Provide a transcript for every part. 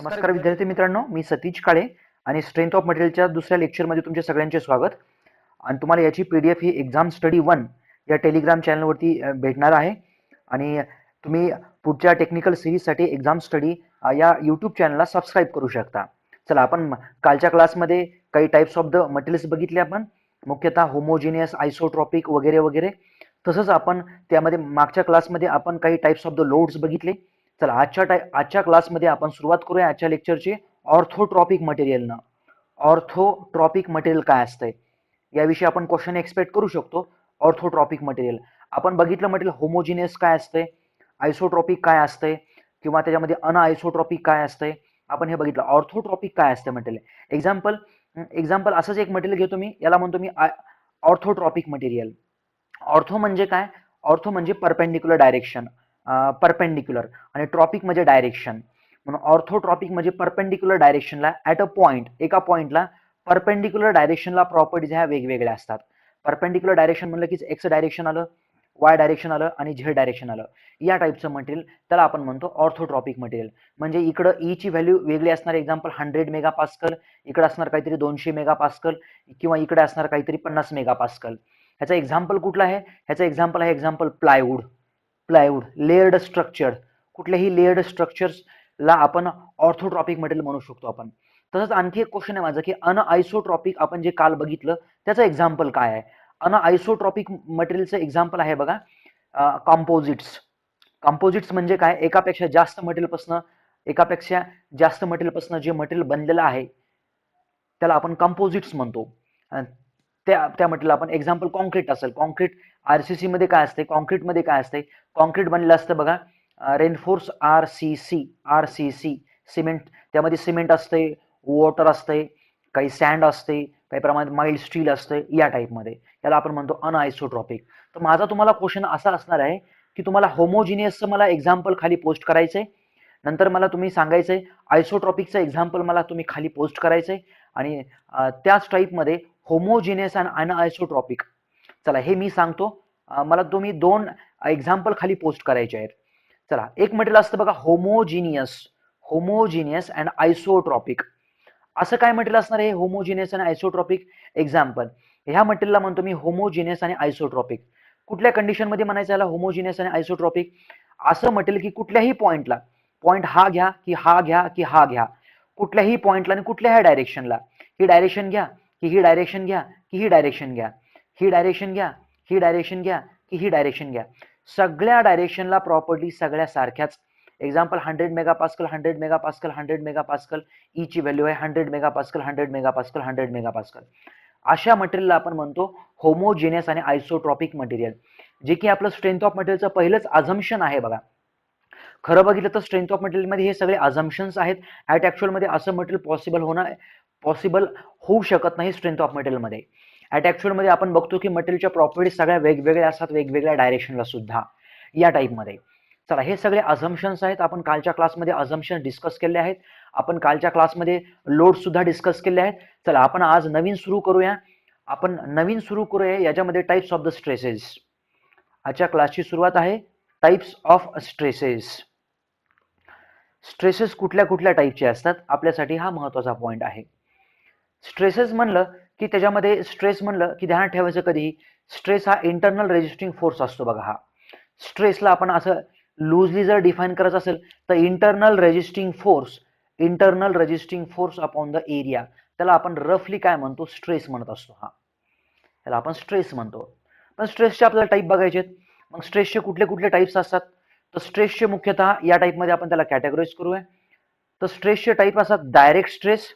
नमस्कार विद्यार्थी मित्रांनो, मी सतीश काळे आणि स्ट्रेंथ ऑफ मटेरियलच्या दुसऱ्या लेक्चरमध्ये तुमचे सगळ्यांचे स्वागत. आणि तुम्हाला याची PDF ही एक्झाम स्टडी 1 या टेलिग्राम चॅनलवरती भेटणार आहे. आणि तुम्ही पुढच्या टेक्निकल सिरीजसाठी एक्झाम स्टडी या यूट्यूब चॅनलला सबस्क्राईब करू शकता. चला, आपण कालच्या क्लासमध्ये काही टाइप्स ऑफ द मटेरियल्स बघितले. आपण मुख्यतः होमोजिनियस, आयसोट्रॉपिक वगैरे वगैरे. तसंच आपण त्यामध्ये मागच्या क्लासमध्ये आपण काही टाइप्स ऑफ द लोड्स बघितले. चला, आजच्या क्लासमध्ये आपण सुरुवात करूया आजच्या लेक्चरची ऑर्थोट्रॉपिक मटेरियलनं. ऑर्थोट्रॉपिक मटेरियल काय असतंय याविषयी आपण क्वेश्चन एक्सपेक्ट करू शकतो. ऑर्थोट्रॉपिक मटेरियल आपण बघितलं, मटेरियल होमोजिनियस काय असतंय, आयसोट्रॉपिक काय असतंय, किंवा त्याच्यामध्ये अनआयसोट्रॉपिक काय असतंय, आपण हे बघितलं. ऑर्थोट्रॉपिक काय असतंय मटेरियल, एक्झाम्पल असंच एक मटेरियल घेतो मी, याला म्हणतो मी ऑर्थोट्रॉपिक मटेरियल. ऑर्थो म्हणजे काय? ऑर्थो म्हणजे परपेंडिक्युलर डायरेक्शन, परपेंडिक्युलर, आणि ट्रॉपिक म्हणजे डायरेक्शन. म्हणून ऑर्थोट्रॉपिक म्हणजे परपेंडिक्युलर डायरेक्शनला ॲट अ पॉइंट, एका पॉइंटला परपेंडिक्युलर डायरेक्शनला प्रॉपर्टीज ह्या वेगवेगळ्या असतात. परपेंडिक्युलर डायरेक्शन म्हणलं की एक्स डायरेक्शन आलं, वाय डायरेक्शन आलं आणि झेड डायरेक्शन आलं. या टाईपचं मटेरियल त्याला आपण म्हणतो ऑर्थोट्रॉपिक मटेरियल. म्हणजे इकडं ई ची व्हॅल्यू वेगळी असणार, एक्झाम्पल 100 मेगापास्कल, इकडे असणार काहीतरी 200 मेगापास्कल, किंवा इकडे असणार काहीतरी 50 मेगापास्कल. ह्याचा एक्झाम्पल कुठला आहे? ह्याचा एक्झाम्पल आहे एक्झाम्पल प्लायवूड. लेअर्ड स्ट्रक्चर, कुठल्याही लेअर्ड स्ट्रक्चर्सला आपण ऑर्थोट्रॉपिक मटेरियल म्हणू शकतो आपण. तसंच आणखी एक क्वेश्चन आहे माझं की अनआयसोट्रॉपिक आपण जे काल बघितलं त्याचं एक्झाम्पल काय आहे? अनआयसोट्रॉपिक मटेरियलचं एक्झाम्पल आहे बघा, कंपोजिट्स. कंपोजिट्स म्हणजे काय? एकापेक्षा जास्त मटेरियलपासून जे मटेरियल बनलेलं आहे त्याला आपण कंपोजिट्स म्हणतो. त्या मटेरियल आपण एक्झाम्पल कॉन्क्रीट असेल, कॉन्क्रीट आरसीसी मध्ये काय असते, कॉन्क्रीटमध्ये काय असते, कॉन्क्रीट बनलेलं असतं बघा, रेनफोर्स आरसीसी सिमेंट. त्यामध्ये सिमेंट असते, वॉटर असते, काही सँड असते, काही प्रमाणात माइल्ड स्टील असते. या टाईपमध्ये त्याला आपण म्हणतो अनआयसोट्रॉपिक. तर माझा तुम्हाला क्वेश्चन असा असणार आहे की तुम्हाला होमोजिनियसचं मला एक्झाम्पल खाली पोस्ट करायचंय, नंतर मला तुम्ही सांगायचंय आयसोट्रॉपिकचं एक्झाम्पल मला तुम्ही खाली पोस्ट करायचंय, आणि त्याच टाईपमध्ये होमोजिनियस आणि अनआयसोट्रॉपिक. चला, हे मी सांगतो, मला तुम्ही 2 एक्झाम्पल खाली पोस्ट करायचे आहेत. चला, एक मटेरियल असतं बघा होमोजिनियस अँड आयसोट्रॉपिक. असं काय मटेरियल असणार आहे होमोजिनियस आणि आयसोट्रॉपिक? एक्झाम्पल, ह्या मटेरियलला म्हणतो मी होमोजिनियस आणि आयसोट्रॉपिक. कुठल्या कंडिशनमध्ये म्हणायचं याला होमोजिनियस आणि आयसोट्रॉपिक? असं मटेरियल की कुठल्याही पॉइंटला, पॉइंट हा घ्या की हा घ्या की हा घ्या, कुठल्याही पॉइंटला आणि कुठल्याही डायरेक्शनला, ही डायरेक्शन घ्या की ही डायरेक्शन घ्या की ही डायरेक्शन घ्या, ही डायरेक्शन घ्या, ही डायरेक्शन घ्या की ही डायरेक्शन घ्या, सगळ्या डायरेक्शनला प्रॉपर्टी सगळ्या सारख्याच. Example 100 megapascal, 100 megapascal, 100 megapascal, E ची व्हॅल्यू आहे 100 मेगापास्कल, 100 मेगापास्कल, 100 मेगापास्कल. अशा मटेरियलला आपण म्हणतो होमोजिनियस आणि आयसोट्रॉपिक मटेरियल, जे की आपलं स्ट्रेंथ ऑफ मटेरियलचं पहिलंच अझम्पशन आहे बघा. खरं बघितलं तर स्ट्रेंथ ऑफ मटेरियलमध्ये हे सगळे अझम्पशन्स आहेत. ॲट ॲक्च्युअलमध्ये असं मटेरियल पॉसिबल होऊ शकत नाही स्ट्रेंथ ऑफ मटेरियलमध्ये. ॲट ॲक्च्युअलमध्ये आपण बघतो की मटेरियलच्या प्रॉपर्टीज सगळ्या वेगवेगळ्या असतात, वेगवेगळ्या डायरेक्शनला सुद्धा. या टाईपमध्ये चला, हे सगळे अझम्पशन्स आहेत. आपण कालच्या क्लासमध्ये अझम्पशन डिस्कस केले आहेत, आपण कालच्या क्लासमध्ये लोड सुद्धा डिस्कस केले आहेत. चला, आपण आज नवीन सुरू करूया. याच्यामध्ये टाइप्स ऑफ द स्ट्रेसेस. आजच्या क्लासची सुरुवात आहे टाइप्स ऑफ स्ट्रेसेस. स्ट्रेसेस कुठल्या कुठल्या टाईपचे असतात आपल्यासाठी हा महत्वाचा पॉइंट आहे. स्ट्रेसेस म्हणलं की त्याच्यामध्ये स्ट्रेस म्हणलं की ध्यानात ठेवायचं कधी, स्ट्रेस हा इंटरनल रेजिस्टिंग फोर्स असतो बघा. हा स्ट्रेसला आपण असं लूजली जर डिफाईन करायचं असेल तर internal resisting force upon the area, त्याला आपण रफली काय म्हणतो, स्ट्रेस म्हणत असतो. हा त्याला आपण स्ट्रेस म्हणतो. पण स्ट्रेसचे आपल्याला टाईप बघायचे आहेत. मग स्ट्रेसचे कुठले कुठले टाईप्स असतात? तर स्ट्रेसचे मुख्यतः या टाईपमध्ये आपण त्याला कॅटेगराईज करूया. तर स्ट्रेसचे टाईप असतात डायरेक्ट स्ट्रेस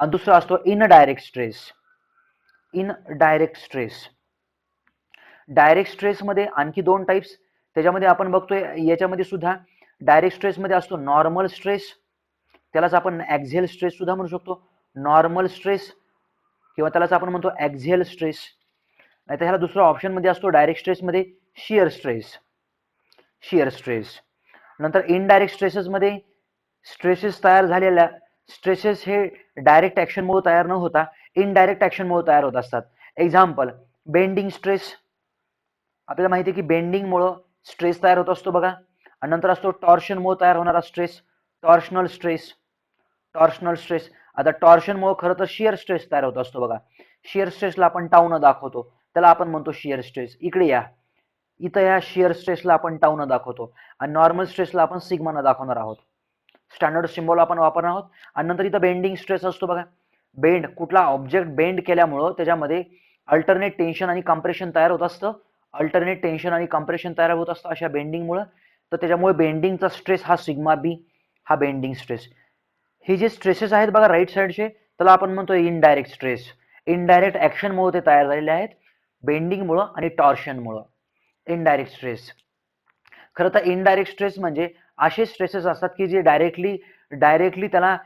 आणि दुसरा असतो इनडायरेक्ट स्ट्रेस. डायरेक्ट स्ट्रेसमध्ये आणखी 2 टाईप्स त्याच्यामध्ये आपण बघतोय. याच्यामध्ये सुद्धा डायरेक्ट स्ट्रेसमध्ये असतो नॉर्मल स्ट्रेस, त्यालाच आपण ॲक्झियल स्ट्रेस सुद्धा म्हणू शकतो. नॉर्मल स्ट्रेस किंवा त्यालाच आपण म्हणतो ॲक्झियल स्ट्रेस. नाहीतर ह्याला दुसरा ऑप्शनमध्ये असतो डायरेक्ट स्ट्रेसमध्ये शियर स्ट्रेस. नंतर इनडायरेक्ट स्ट्रेसेसमध्ये स्ट्रेसेस हे डायरेक्ट ॲक्शनमुळे तयार न होता इनडायरेक्ट ॲक्शनमुळे तयार होत असतात. Example bending stress. आपल्याला माहिती आहे की बेंडिंगमुळे स्ट्रेस तयार होत असतो बघा. आणि नंतर असतो टॉर्शनमुळे तयार होणारा stress, torsional stress. Torsional stress. आता टॉर्शनमुळे खरं तर शिअर स्ट्रेस तयार होत असतो बघा. शिअर स्ट्रेसला आपण टाऊन दाखवतो, त्याला आपण म्हणतो शिअर स्ट्रेस. इकडे या, इथं या शिअर स्ट्रेसला आपण टाऊन दाखवतो आणि नॉर्मल स्ट्रेसला आपण सिग्मा दाखवणार आहोत. स्टँडर्ड सिम्बॉल आपण वापरणार आहोत. आणि नंतर इथं बेंडिंग स्ट्रेस असतो बघा. बेंड, कुठला ऑब्जेक्ट बेंड केल्यामुळं त्याच्यामध्ये अल्टरनेट टेन्शन आणि कम्प्रेशन तयार होत असतं. अल्टरनेट टेन्शन आणि कम्प्रेशन तयार होत असतं अशा बेंडिंगमुळं. तर त्याच्यामुळे बेंडिंगचा स्ट्रेस हा सिग्मा बी, हा बेंडिंग स्ट्रेस. हे जे स्ट्रेसेस आहेत बघा राईट साईडचे, त्याला आपण म्हणतो इनडायरेक्ट स्ट्रेस. इनडायरेक्ट ऍक्शनमुळे ते तयार झालेले आहेत, बेंडिंगमुळं आणि टॉर्शनमुळं. Indirect stress. खरं तर इनडायरेक्ट स्ट्रेस म्हणजे असे स्ट्रेसेस असतात की जे डायरेक्टली त्याला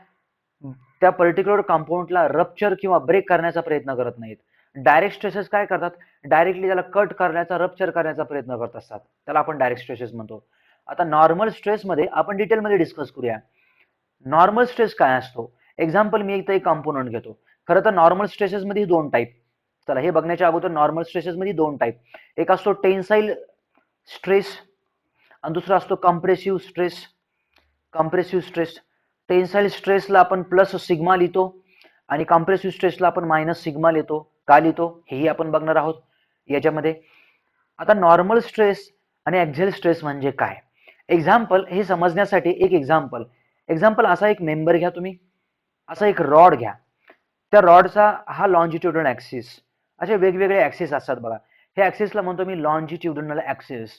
त्या पर्टिक्युलर कंपाऊंडला रप्चर किंवा ब्रेक करण्याचा प्रयत्न करत नाहीत. डायरेक्ट स्ट्रेसेस काय करतात, डायरेक्टली त्याला कट करण्याचा, रप्चर करण्याचा प्रयत्न करत असतात. त्याला आपण डायरेक्ट स्ट्रेसेस म्हणतो. आता नॉर्मल स्ट्रेसमध्ये आपण डिटेलमध्ये डिस्कस करूया. नॉर्मल स्ट्रेस काय असतो. एक्झाम्पल मी इथं एक कंपोनंट घेतो. खरं तर नॉर्मल स्ट्रेसेसमध्ये दोन टाईप. चला हे बघण्याच्या अगोदर नॉर्मल स्ट्रेसेसमध्ये दोन टाईप. एक असतो टेन्साईल स्ट्रेस आणि दुसरा असतो compressive stress. Compressive stress, tensile स्ट्रेसला आपण प्लस सिग्मा लिहितो आणि कम्प्रेसिव्ह स्ट्रेसला आपण मायनस सिग्मा लिहितो. का लिहितो हेही आपण बघणार आहोत याच्यामध्ये. आता नॉर्मल स्ट्रेस आणि ऍक्झियल स्ट्रेस म्हणजे काय. एक्झाम्पल हे समजण्यासाठी एक एक्झाम्पल असा एक मेंबर घ्या तुम्ही. असा एक रॉड घ्या. त्या रॉडचा हा लॉन्जिट्युडनल ऍक्सिस. असे वेगवेगळे ऍक्सिस असतात बघा. हे ऍक्सिसला म्हणतो मी longitudinal axis.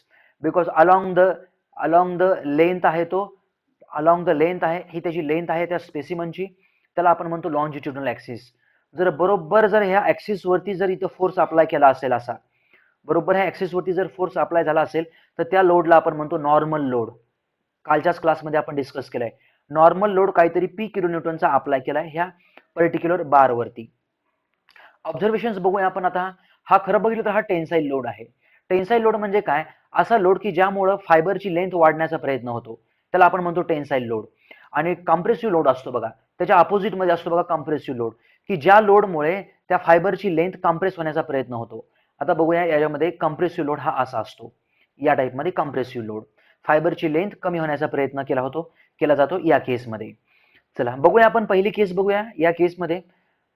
Because along the length आहे तो, अलॉंग द लेंथ आहे, ही त्याची लेंथ आहे त्या स्पेसिमनची, त्याला आपण म्हणतो लॉन्जिट्युडनल ऍक्सिस. जर ह्या ऍक्सिस वरती जर इथं फोर्स अप्लाय केला असेल असा, बरोबर ह्या ऍक्सिस वरती जर फोर्स अप्लाय झाला असेल तर त्या लोडला आपण म्हणतो नॉर्मल लोड. कालच्याच क्लासमध्ये आपण डिस्कस केलाय. नॉर्मल लोड काहीतरी पी किलो न्यूटनचा अप्लाय केलाय ह्या पर्टिक्युलर बार वरती. ऑब्झर्वेशन बघूया आपण आता. हा खरं बघितलं तर हा टेन्साईल लोड आहे. टेन्साईल लोड म्हणजे काय, असा लोड की ज्यामुळे फायबरची लेंथ वाढण्याचा प्रयत्न होतो, त्याला आपण म्हणतो टेन्साईल लोड. आणि कम्प्रेसिव्ह लोड असतो बघा, त्याच्या अपोजिट मध्ये असतो बघा कम्प्रेसिव्ह लोड, की ज्या लोडमुळे त्या फायबरची लेंथ कम्प्रेस होण्याचा प्रयत्न होतो. आता बघूया याच्यामध्ये कम्प्रेसिव्ह लोड हा असा असतो. या टाईपमध्ये कम्प्रेसिव्ह लोड, फायबरची लेंथ कमी होण्याचा प्रयत्न केला जातो या केसमध्ये. चला बघूया आपण पहिली केस बघूया. या केसमध्ये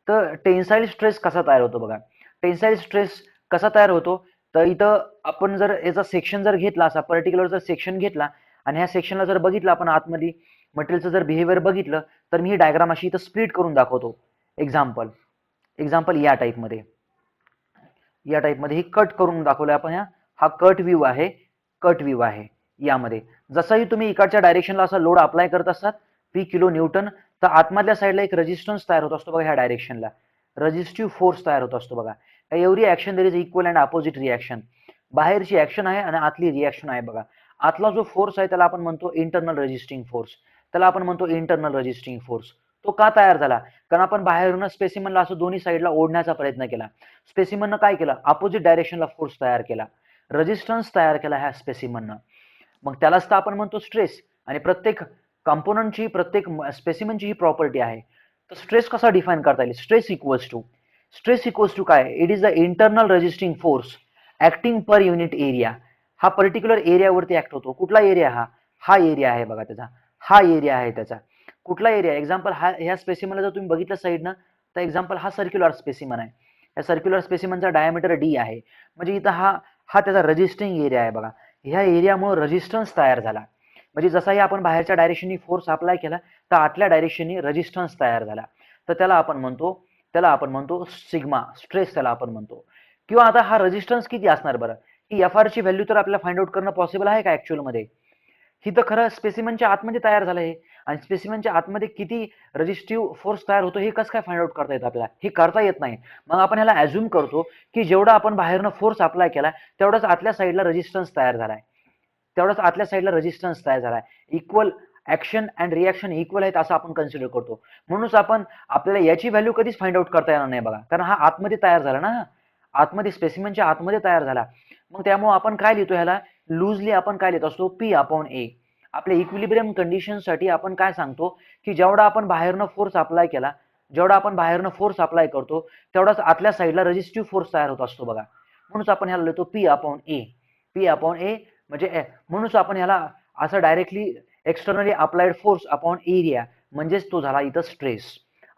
तर टेन्साईल स्ट्रेस कसा तयार होतो बघा. टेन्साईल स्ट्रेस कसा तयार होतो, तर इथं आपण जर याचा सेक्शन जर घेतला, असा पर्टिक्युलर जर सेक्शन घेतला आणि ह्या सेक्शनला जर बघितलं आपण आतमध्ये मटेरियलचं जर बिहेवियर बघितलं, तर मी ही डायग्राम अशी इथं स्प्लिट करून दाखवतो. एक्झाम्पल या टाईपमध्ये ही कट करून दाखवलं आपण. हा कट व्ह्यू आहे यामध्ये. जसंही तुम्ही इकडच्या डायरेक्शनला असा लोड अप्लाय करत असतात पी किलो न्यूटन, तर आतमधल्या साईडला एक रेजिस्टन्स तयार होत असतो बघा. ह्या डायरेक्शनला रेजिस्टिव्ह फोर्स तयार होत असतो बघा. Every action there is equal and opposite reaction. बाहेरची ऍक्शन आहे आणि आतली रिॲक्शन आहे बघा. आतला जो फोर्स आहे त्याला आपण म्हणतो इंटरनल रेजिस्टिंग फोर्स. तो का तयार झाला, कारण आपण बाहेरून स्पेसिमनला असं दोन्ही साईडला ओढण्याचा प्रयत्न केला. स्पेसिमननं काय केलं, अपोजिट डायरेक्शनला फोर्स तयार केला, रेजिस्टन्स तयार केला ह्या स्पेसिमननं. मग त्यालाच तर आपण म्हणतो स्ट्रेस. आणि प्रत्येक कंपोनंटची, प्रत्येक स्पेसिमनची ही प्रॉपर्टी आहे. तर स्ट्रेस कसा डिफाइन करता येईल. स्ट्रेस इक्वल्स टू काय, it is the internal resisting force acting per unit area. हा पर्टिक्युलर एरियावरती ऍक्ट होतो. कुठला एरिया, हा एरिया आहे बघा त्याचा, हा एरिया आहे त्याचा. कुठला एरिया, एक्झाम्पल ह्या स्पेसिमनला जर तुम्ही बघितलं साईडनं, तर एक्झाम्पल हा सर्क्युलर स्पेसिमन आहे. या सर्क्युलर स्पेसिमनचा डायमीटर डी आहे. म्हणजे इथं हा त्याचा रेजिस्टिंग एरिया आहे बघा. ह्या एरियामुळे रेजिस्टन्स तयार झाला. म्हणजे जसाही आपण बाहेरच्या डायरेक्शननी फोर्स अप्लाय केला, तर आतल्या डायरेक्शननी रेजिस्टन्स तयार झाला. तर त्याला आपण म्हणतो सिग्मा स्ट्रेस, त्याला आपण म्हणतो. किंवा आता हा रेजिस्टन्स किती असणार बरं, की एफ आर ची व्हॅल्यू तर आपल्याला फाइंड आउट करणं पॉसिबल आहे का ऍक्च्युअल मध्ये. ही तर खरं स्पेसिमनच्या आतमध्ये तयार झालं आहे. आणि स्पेसिमनच्या आतमध्ये किती रेजिस्टिव्ह फोर्स तयार होतो हे कसं काय फाइंड आउट करता येतं आपल्याला, हे करता येत नाही. मग आपण ह्याला ऍझ्युम करतो की जेवढा आपण बाहेरनं फोर्स अप्लाय केला तेवढाच आतल्या साईडला रेजिस्टन्स तयार झालाय. Equal action and reaction equal आहेत असं आपण कन्सिडर करतो. म्हणूनच आपल्याला याची व्हॅल्यू कधीच फाइंड आउट करता येणार नाही बघा, कारण हा आतमध्ये तयार झाला ना, आतमध्ये स्पेसिमनच्या आतमध्ये तयार झाला. मग त्यामुळे आपण काय लिहितो, ह्याला लूजली आपण काय लिहित असतो, पी अपॉन ए. आपल्या इक्विलिब्रियम कंडिशनसाठी आपण काय सांगतो, की जेवढा आपण बाहेरनं फोर्स अप्लाय करतो तेवढाच आतल्या साईडला रेजिस्टिव्ह फोर्स तयार होत असतो बघा. म्हणून आपण ह्याला लिहितो पी अपॉन ए. म्हणजे म्हणून आपण ह्याला असं directly externally applied force upon area म्हणजेच तो झाला इथं स्ट्रेस.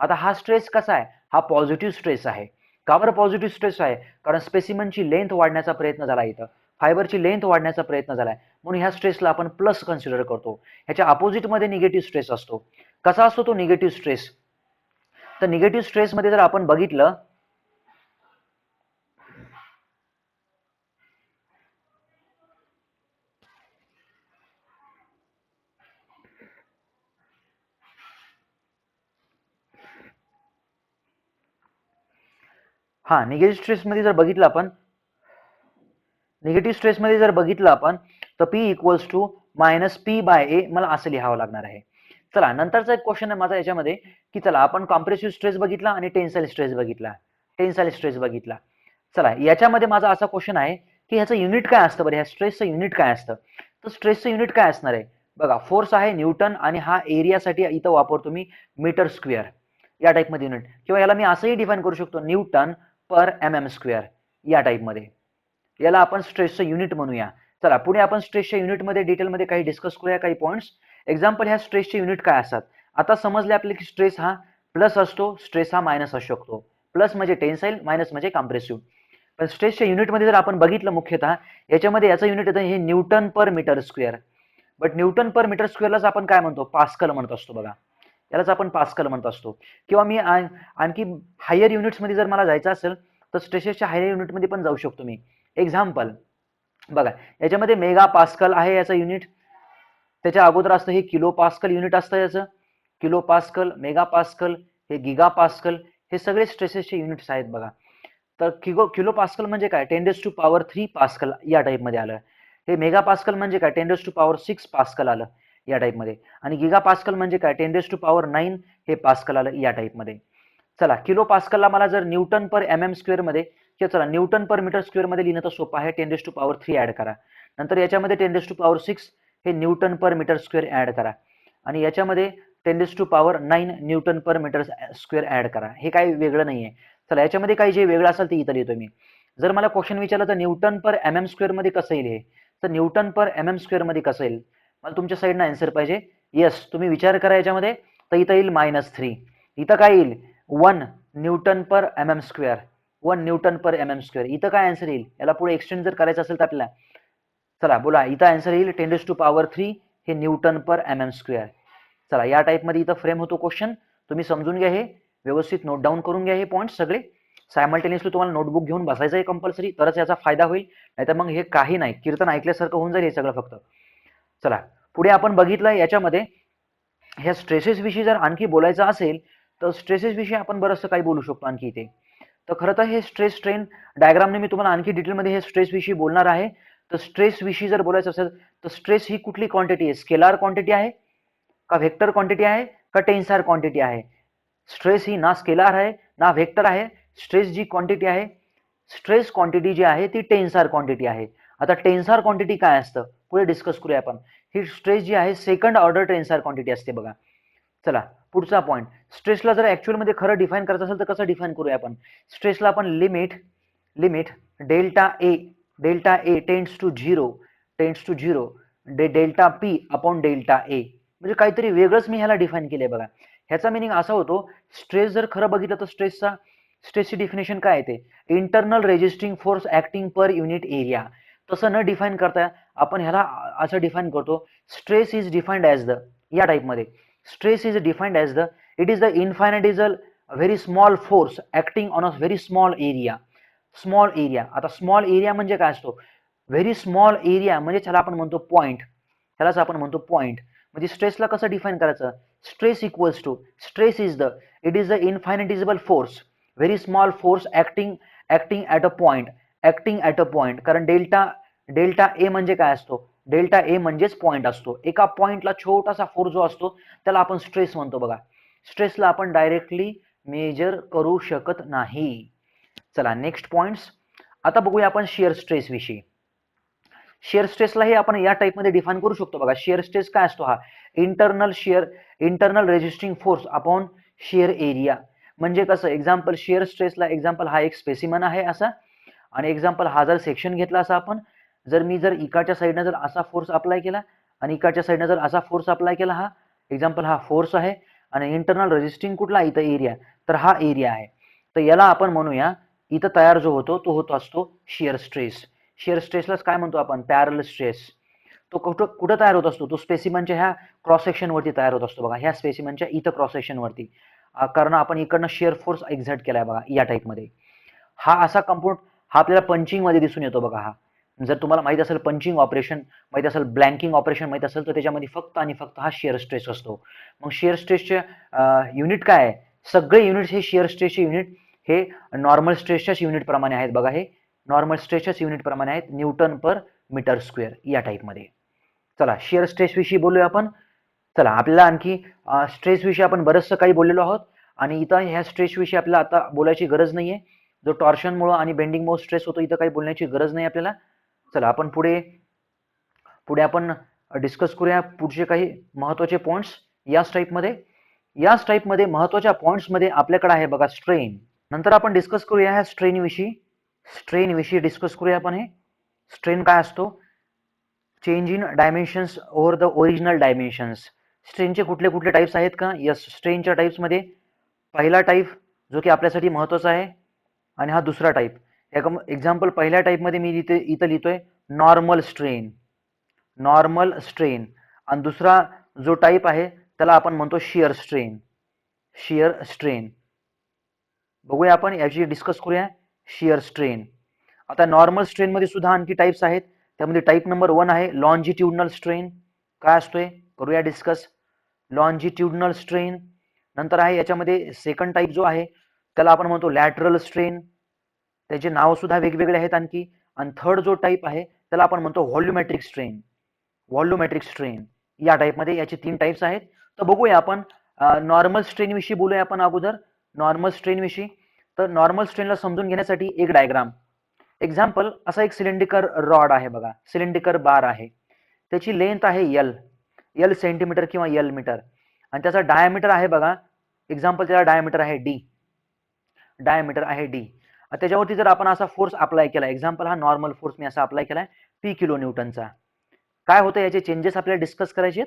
आता हा स्ट्रेस कसा आहे? हा पॉझिटिव्ह स्ट्रेस आहे. का बरं पॉझिटिव्ह स्ट्रेस आहे? कारण स्पेसिमनची लेंथ वाढण्याचा प्रयत्न झाला इथं, फायबरची लेंथ वाढण्याचा प्रयत्न झालाय, म्हणून ह्या स्ट्रेसला आपण प्लस कन्सिडर करतो. ह्याच्या अपोजिटमध्ये निगेटिव्ह स्ट्रेस असतो. कसा असतो तो निगेटिव्ह स्ट्रेस? तर निगेटिव्ह स्ट्रेसमध्ये जर आपण बघितलं, हा निगेटिव्ह स्ट्रेसमध्ये जर बघितलं आपण, निगेटिव्ह स्ट्रेसमध्ये जर बघितलं आपण, तर P equals to minus P by A मला असं लिहावं लागणार आहे. चला नंतरचा एक क्वेश्चन आहे माझा याच्यामध्ये, की चला आपण कॉम्प्रेसिव्ह स्ट्रेस बघितला आणि टेन्साइल स्ट्रेस बघितला, टेन्साइल स्ट्रेस बघितला. चला याच्यामध्ये माझा असा क्वेश्चन आहे की ह्याचं युनिट काय असतं बरं, ह्या स्ट्रेसचं युनिट काय असतं? तर स्ट्रेसचं युनिट काय असणार आहे बघा, फोर्स आहे न्यूटन आणि हा एरियासाठी इथं वापरतो मी मीटर स्क्वेअर या टाईपमध्ये युनिट, किंवा याला मी असंही डिफाईन करू शकतो न्यूटन पर एम स्क्वेअर या टाईपमध्ये. याला आपण स्ट्रेसचं युनिट म्हणूया. चला पुढे आपण स्ट्रेसच्या युनिटमध्ये डिटेलमध्ये काही डिस्कस करूया, काही पॉईंट्स. एक्झाम्पल ह्या स्ट्रेसचे युनिट काय असतात आता समजले आपले, की स्ट्रेस हा प्लस असतो, स्ट्रेस हा मायनस असू शकतो. प्लस म्हणजे टेन्साइल, मायनस म्हणजे कॉम्प्रेसिव्ह. पण स्ट्रेसच्या युनिटमध्ये जर आपण बघितलं मुख्यतः याच्यामध्ये याचं युनिट येतं हे newton per metre square. But newton per metre स्क्वेअरलाच आपण काय म्हणतो, पास्कल म्हणत असतो बघा, यालाच आपण पास्कल म्हणत असतो. किंवा मी आणखी हायर युनिट्समध्ये जर मला जायचं असेल तर स्ट्रेसेसच्या हायर युनिटमध्ये पण जाऊ शकतो मी. एक्झाम्पल बघा, याच्यामध्ये मेगा पास्कल आहे याचं युनिट, त्याच्या अगोदर असतं हे किलो पास्कल युनिट असतं याचं, किलो पास्कल, मेगा पास्कल, हे गिगा पास्कल, हे सगळे स्ट्रेसेसचे युनिट्स आहेत बघा. तर किलो पास्कल म्हणजे काय, 10⁻³ पास्कल या टाईपमध्ये आलं. हे मेगा पास्कल म्हणजे काय, 10⁻6 पास्कल आलं या टाईपमध्ये. आणि गिगा पास्कल म्हणजे काय, 10⁻9 हे पास्कल आलं या टाईपमध्ये. चला किलो पास्कलला मला जर न्यूटन पर एम स्क्वेअर मध्ये, किंवा चला न्यूटन पर मीटर स्क्वेअर मध्ये लिहिणं तर सोपं आहे, 10⁻³ ऍड करा. नंतर याच्यामध्ये 10⁻6 हे newton per metre square add करा, आणि याच्यामध्ये 10⁻9 Newton per metre square add करा. हे काही वेगळं नाहीये. चला याच्यामध्ये काही जे वेगळं असेल ते इथं लिहितो मी. जर मला क्वेश्चन विचारला तर न्यूटन पर एम स्क्वेअर मध्ये कसं येईल हे, तर न्यूटन पर एम स्क्वेअर मध्ये कसं येईल मला तुमच्या साईडनं आन्सर पाहिजे. येस, तुम्ही विचार करा याच्यामध्ये, तर इथं येईल -3. इथं काय येईल, 1 न्यूटन पर एम स्क्वेअर, 1 न्यूटन पर एम स्क्वेअर. इथं काय आन्सर येईल, याला पुढे एक्सटेंड जर करायचं असेल तर आपल्याला, चला बोला, इथं आन्सर येईल 10⁻³ हे न्यूटन पर एम स्क्वेअर. चला या टाईपमध्ये इथं फ्रेम होतो क्वेश्चन. तुम्ही समजून घ्या, हे व्यवस्थित नोट डाऊन करून घ्या हे पॉईंट सगळे. सायमल्टेनियसली तुम्हाला नोटबुक घेऊन बसायचं आहे कंपल्सरी, तरच याचा फायदा होईल, नाहीतर मग हे काही नाही, कीर्तन ऐकल्यासारखं होऊन जाईल हे सगळं फक्त. चला पुढे आपण बघितलं याच्यामध्ये ह्या स्ट्रेसेस विषयी जर आणखी बोलायचं असेल तर स्ट्रेसेस विषयी आपण बरंचसं काही बोलू शकतो आणखी इथे. तर खरं तर हे स्ट्रेस स्ट्रेन डायग्रामने मी तुम्हाला आणखी डिटेलमध्ये हे स्ट्रेस विषयी बोलणार आहे. तर स्ट्रेस विषयी जर बोलायचं असेल तर स्ट्रेस ही कुठली क्वांटिटी आहे, स्केलार क्वांटिटी आहे का व्हेक्टर क्वांटिटी आहे का टेन्सार क्वांटिटी आहे? स्ट्रेस ही ना स्केलार आहे ना व्हेक्टर आहे. स्ट्रेस जी क्वांटिटी आहे, स्ट्रेस क्वांटिटी जी आहे ती टेन्सार क्वांटिटी आहे. आता टेन्सार क्वांटिटी काय असतं पुढे डिस्कस करूया आपण. ही स्ट्रेस जी आहे सेकंड ऑर्डर टेन्सार क्वांटिटी असते बघा. चला पुढचा पॉईंट, स्ट्रेसला जर ऍक्च्युअल मध्ये खरं डिफाईन करायचं असेल तर कसं डिफाईन करूया आपण. स्ट्रेसला आपण limit delta A tends to zero delta P upon delta A, म्हणजे काहीतरी वेगळंच मी ह्याला डिफाईन केलंय बघा. ह्याचा मिनिंग असा होतो, स्ट्रेस जर खरं बघितलं तर स्ट्रेसची डिफिनेशन काय येते, internal resisting force acting per unit area. तसं न डिफाईन करता आपण ह्याला असं डिफाईन करतो, stress is defined as the, या टाईपमध्ये, stress is defined as the, it is the infinitesimal very small force acting on a very small area. Small area, आता स्मॉल एरिया म्हणजे काय असतो, व्हेरी स्मॉल एरिया म्हणजे त्याला आपण म्हणतो पॉईंट, त्यालाच आपण म्हणतो पॉईंट. म्हणजे स्ट्रेसला कसं डिफाईन करायचं, stress equals to, stress is the, it is the infinitesimal force, very small force acting at a point, कारण डेल्टा ए म्हणजे काय असतो, डेल्टा ए म्हणजेच पॉइंट असतो. एका पॉइंटला छोटासा फोर्स जो असतो त्याला आपण स्ट्रेस म्हणतो बघा. स्ट्रेसला आपण डायरेक्टली मेजर करू शकत नाही. चला नेक्स्ट पॉइंट्स, आता बघूया आपण शिअर स्ट्रेस विषयी. शिअर स्ट्रेसलाही आपण या टाईपमध्ये डिफाईन करू शकतो बघा. शिअर स्ट्रेस काय असतो, हा internal resisting force upon shear area. म्हणजे कसं, एक्झाम्पल शिअर स्ट्रेसला एक्झाम्पल हा एक स्पेसिमन आहे असा, आणि एक्झाम्पल हा जर सेक्शन घेतला असा आपण, जर इकडच्या साईडनं जर असा फोर्स अप्लाय केला आणि इकडच्या साईडनं जर असा फोर्स अप्लाय केला, हा एक्झाम्पल हा फोर्स आहे, आणि इंटरनल रेजिस्टिंग कुठला इथं एरिया, तर हा एरिया आहे. तर याला आपण म्हणूया इथं तयार जो होतो तो होत असतो शिअर स्ट्रेस. शिअर स्ट्रेसलाच काय म्हणतो आपण, पॅरलल स्ट्रेस. तो कुठं कुठं तयार होत असतो, तो स्पेसिमनच्या ह्या क्रॉस सेक्शनवरती तयार होत असतो बघा, ह्या स्पेसिमनच्या इथं क्रॉस सेक्शनवरती. कारण आपण इकडनं शिअर फोर्स एक्झर्ट केलाय बघा या टाईपमध्ये. हा असा कंपाऊंड हा आपल्याला पंचिंग मध्ये दिसून येतो बघा. हा जर तुम्हाला माहित असेल पंचिंग ऑपरेशन माहित असेल, ब्लँकिंग ऑपरेशन माहित असेल, तर त्याच्यामध्ये फक्त आणि फक्त हा शिअर स्ट्रेस असतो. मग शिअर स्ट्रेसचे युनिट काय आहे, सगळे युनिट्स हे शिअर स्ट्रेसचे युनिट हे नॉर्मल स्ट्रेसच्याच युनिट प्रमाणे आहेत बघा. हे नॉर्मल स्ट्रेसच्याच युनिट प्रमाणे आहेत, न्यूटन पर मीटर स्क्वेअर या टाईपमध्ये. चला शिअर स्ट्रेस विषयी बोलूया आपण. चला आपल्याला आणखी स्ट्रेस विषयी आपण बरंचसं काही बोललेलो आहोत आणि इथं ह्या स्ट्रेस विषयी आपल्याला आता बोलायची गरज नाहीये. जो टॉर्शनमुळे आणि बेंडिंगमुळे स्ट्रेस होतो इथं काही बोलण्याची गरज नाही आपल्याला. चला आपण पुढे पुढे आपण डिस्कस करूया पुढचे काही महत्वाचे पॉइंट्स याच टाईपमध्ये. याच टाईपमध्ये महत्वाच्या पॉइंट्समध्ये आपल्याकडे आहे बघा स्ट्रेन. नंतर आपण डिस्कस करूया ह्या स्ट्रेन विषयी डिस्कस करूया आपण. हे स्ट्रेन काय असतो, change in dimensions over the original dimensions. स्ट्रेनचे कुठले कुठले टाइप्स आहेत का, यस स्ट्रेनच्या टाइप्समध्ये पहिला टाइप जो की आपल्यासाठी महत्वाचा आहे आणि हा दुसरा टाइप. एक्झाम्पल पहिल्या टाइपमध्ये मी इथं लिहितोय नॉर्मल स्ट्रेन, नॉर्मल स्ट्रेन. आणि दुसरा जो टाइप आहे त्याला आपण म्हणतो शिअर स्ट्रेन, शिअर स्ट्रेन. बघूया आपण याची डिस्कस करूया शिअर स्ट्रेन. आता नॉर्मल स्ट्रेन मध्ये सुद्धा आणखी टाइप्स आहेत. त्यामध्ये टाइप नंबर 1 आहे लॉन्जिट्युडनल स्ट्रेन. काय असतोय करूया डिस्कस, लॉन्जिट्युडनल स्ट्रेन. नंतर आहे याच्यामध्ये सेकंड टाइप जो आहे त्याला आपण म्हणतो लॅटरल स्ट्रेन. त्याचे नाव सुद्धा वेगवेगळे आहेत आणखी. आणि थर्ड जो टाइप आहे त्याला आपण म्हणतो व्हॉल्युमेट्रिक स्ट्रेन, व्हॉल्युमेट्रिक स्ट्रेन. या टाइपमध्ये याचे 3 टाइप्स आहेत. तर बघूया आपण नॉर्मल स्ट्रेन विषयी बोलूया आपण अगोदर. नॉर्मल स्ट्रेन विषयी, तर नॉर्मल स्ट्रेनला समजून घेण्यासाठी एक डायग्राम. एक्झाम्पल असा एक सिलेंड्रिकल रॉड आहे बघा, सिलेंड्रिकल बार आहे. त्याची लेंथ आहे एल, एल सेंटीमीटर किंवा एल मीटर. आणि त्याचा डायमीटर आहे बघा, एक्झाम्पल त्याला डायमीटर आहे डी, डायमीटर आहे डी. त्याच्यावरती जर आपण असा फोर्स अप्लाय केला, एक्झाम्पल हा नॉर्मल फोर्स मी असा अप्लाय केलाय पी किलो न्यूटनचा. काय होतं याचे चेंजेस आपल्याला डिस्कस करायचे.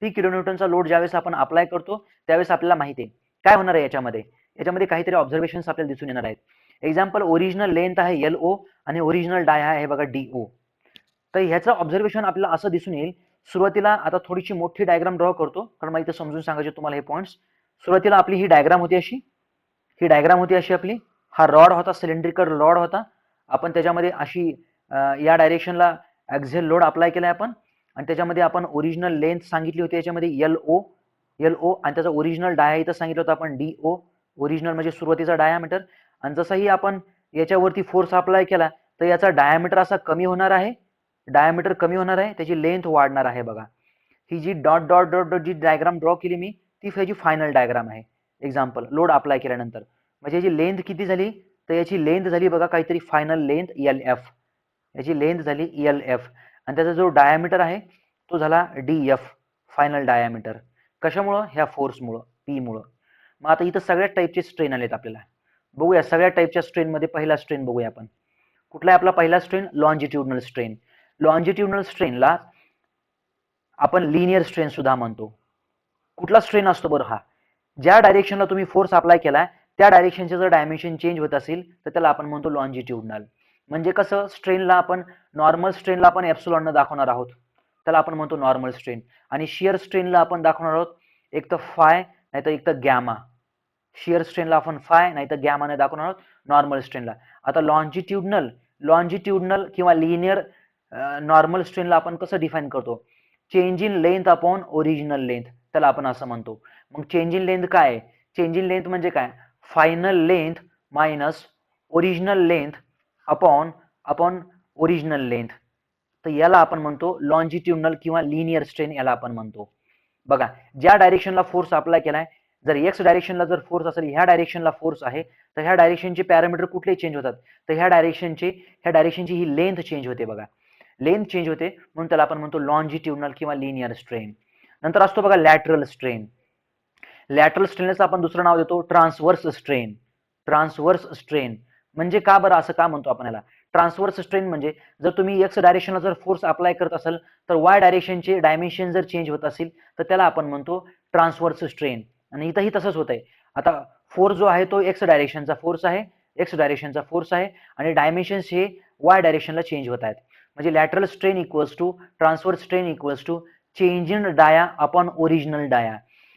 पी किलो न्यूटनचा लोड ज्यावेळेस आपण अप्लाय करतो त्यावेळेस आपल्याला माहिती आहे काय होणार आहे याच्यामध्ये. याच्यामध्ये काहीतरी ऑब्झर्वेशन्स आपल्याला दिसून येणार आहेत. एक्झाम्पल ओरिजिनल लेंथ आहे एल ओ आणि ओरिजिनल डाय आहे बघा डी ओ. तर ह्याचं ऑब्झर्वेशन आपल्याला असं दिसून येईल. सुरुवातीला आता थोडीशी मोठी डायग्राम ड्रॉ करतो कारण मला इथं समजून सांगायचे तुम्हाला हे पॉईंट्स. सुरुवातीला आपली ही डायग्राम होती अशी, ही डायग्राम होती अशी आपली. हा रॉड होता, सिलेंड्रिकल रॉड होता. आपण त्याच्यामध्ये अशी या डायरेक्शनला ॲक्झियल लोड अप्लाय केलाय आपण. आणि त्याच्यामध्ये आपण ओरिजिनल लेंथ सांगितली होती याच्यामध्ये एल ओ, एल ओ. आणि त्याचा ओरिजिनल डाया इथं सांगितलं होतं आपण डी ओ, ओरिजिनल म्हणजे सुरुवातीचा डायामीटर. आणि जसंही आपण याच्यावरती फोर्स अप्लाय केला तर याचा डायमीटर असा कमी होणार आहे, डायमीटर कमी होणार आहे, त्याची लेंथ वाढणार आहे बघा. ही जी डॉट डॉट डॉट डॉट जी डायग्राम ड्रॉ केली मी ती याची फायनल डायग्राम आहे. एक्झाम्पल लोड अप्लाय केल्यानंतर म्हणजे याची लेंथ किती झाली, तर याची लेंथ झाली बघा काहीतरी फायनल लेंथ एल एफ. याची लेंथ झाली एल एफ. आणि त्याचा जो डायमीटर आहे तो झाला डी एफ, फायनल डायमीटर. कशामुळं, ह्या फोर्समुळं, पी मुळं. मग आता इथं सगळ्या टाईपचे स्ट्रेन आलेत आपल्याला. बघूया सगळ्या टाईपच्या स्ट्रेनमध्ये पहिला स्ट्रेन बघूया आपण. कुठला आहे आपला पहिला स्ट्रेन, लॉन्जिट्युडनल स्ट्रेन. लॉन्जिट्युडनल स्ट्रेनला आपण लिनियर स्ट्रेन सुद्धा म्हणतो. कुठला स्ट्रेन असतो बरं, हा ज्या डायरेक्शनला तुम्ही फोर्स अप्लाय केला त्या डायरेक्शनचे जर डायमेन्शन चेंज होत असेल तर त्याला आपण म्हणतो लॉन्जिट्युडनल. म्हणजे कसं, स्ट्रेनला आपण नॉर्मल स्ट्रेनला आपण एप्सिलॉन न दाखवणार आहोत, त्याला आपण म्हणतो नॉर्मल स्ट्रेन. आणि शिअर स्ट्रेनला आपण दाखवणार आहोत एक तर फाय नाही तर एक तर गॅमा. शिअर स्ट्रेनला आपण फाय नाही तर गॅमाने दाखवणार आहोत नॉर्मल स्ट्रेनला. आता लॉन्जिट्युडनल, लॉन्जिट्युडनल किंवा लिनियर नॉर्मल स्ट्रेनला आपण कसं डिफाईन करतो, change in length upon original length, त्याला आपण असं म्हणतो. मग चेंज इन लेंथ काय आहे, चेंज इन लेंथ म्हणजे काय, final length minus original length upon upon original length. तर याला आपण म्हणतो लॉन्जिट्युडनल किंवा लिनियर स्ट्रेन याला आपण म्हणतो. बघा ज्या डायरेक्शनला फोर्स अप्लाय केलाय, जर एक्स डायरेक्शनला जर फोर्स असेल, ह्या डायरेक्शनला फोर्स आहे, तर ह्या डायरेक्शनचे पॅरामीटर कुठले चेंज होतात, तर ह्या डायरेक्शनची ही लेंथ चेंज होते बघा, लेंथ चेंज होते. म्हणून त्याला आपण म्हणतो लॉन्जिट्युडनल किंवा लिनियर स्ट्रेन. नंतर असतो बघा लॅटरल स्ट्रेन. लॅटरल स्ट्रेनचं आपण दुसरं नाव देतो ट्रान्सव्हर्स स्ट्रेन. ट्रान्सव्हर्स स्ट्रेन म्हणजे का बरं असं का म्हणतो आपण याला ट्रान्सव्हर्स स्ट्रेन, म्हणजे जर तुम्ही एक्स डायरेक्शनला जर फोर्स अप्लाय करत असाल तर वाय डायरेक्शनचे डायमेन्शन जर चेंज होत असेल तर त्याला आपण म्हणतो ट्रान्सव्हर्स स्ट्रेन. आणि इथंही तसंच होत आहे. आता फोर्स जो आहे तो एक्स डायरेक्शनचा फोर्स आहे, एक्स डायरेक्शनचा फोर्स आहे आणि डायमेन्शन्स हे वाय डायरेक्शनला चेंज होत आहेत. म्हणजे lateral strain equals to transverse strain equals to change in dia upon original dia.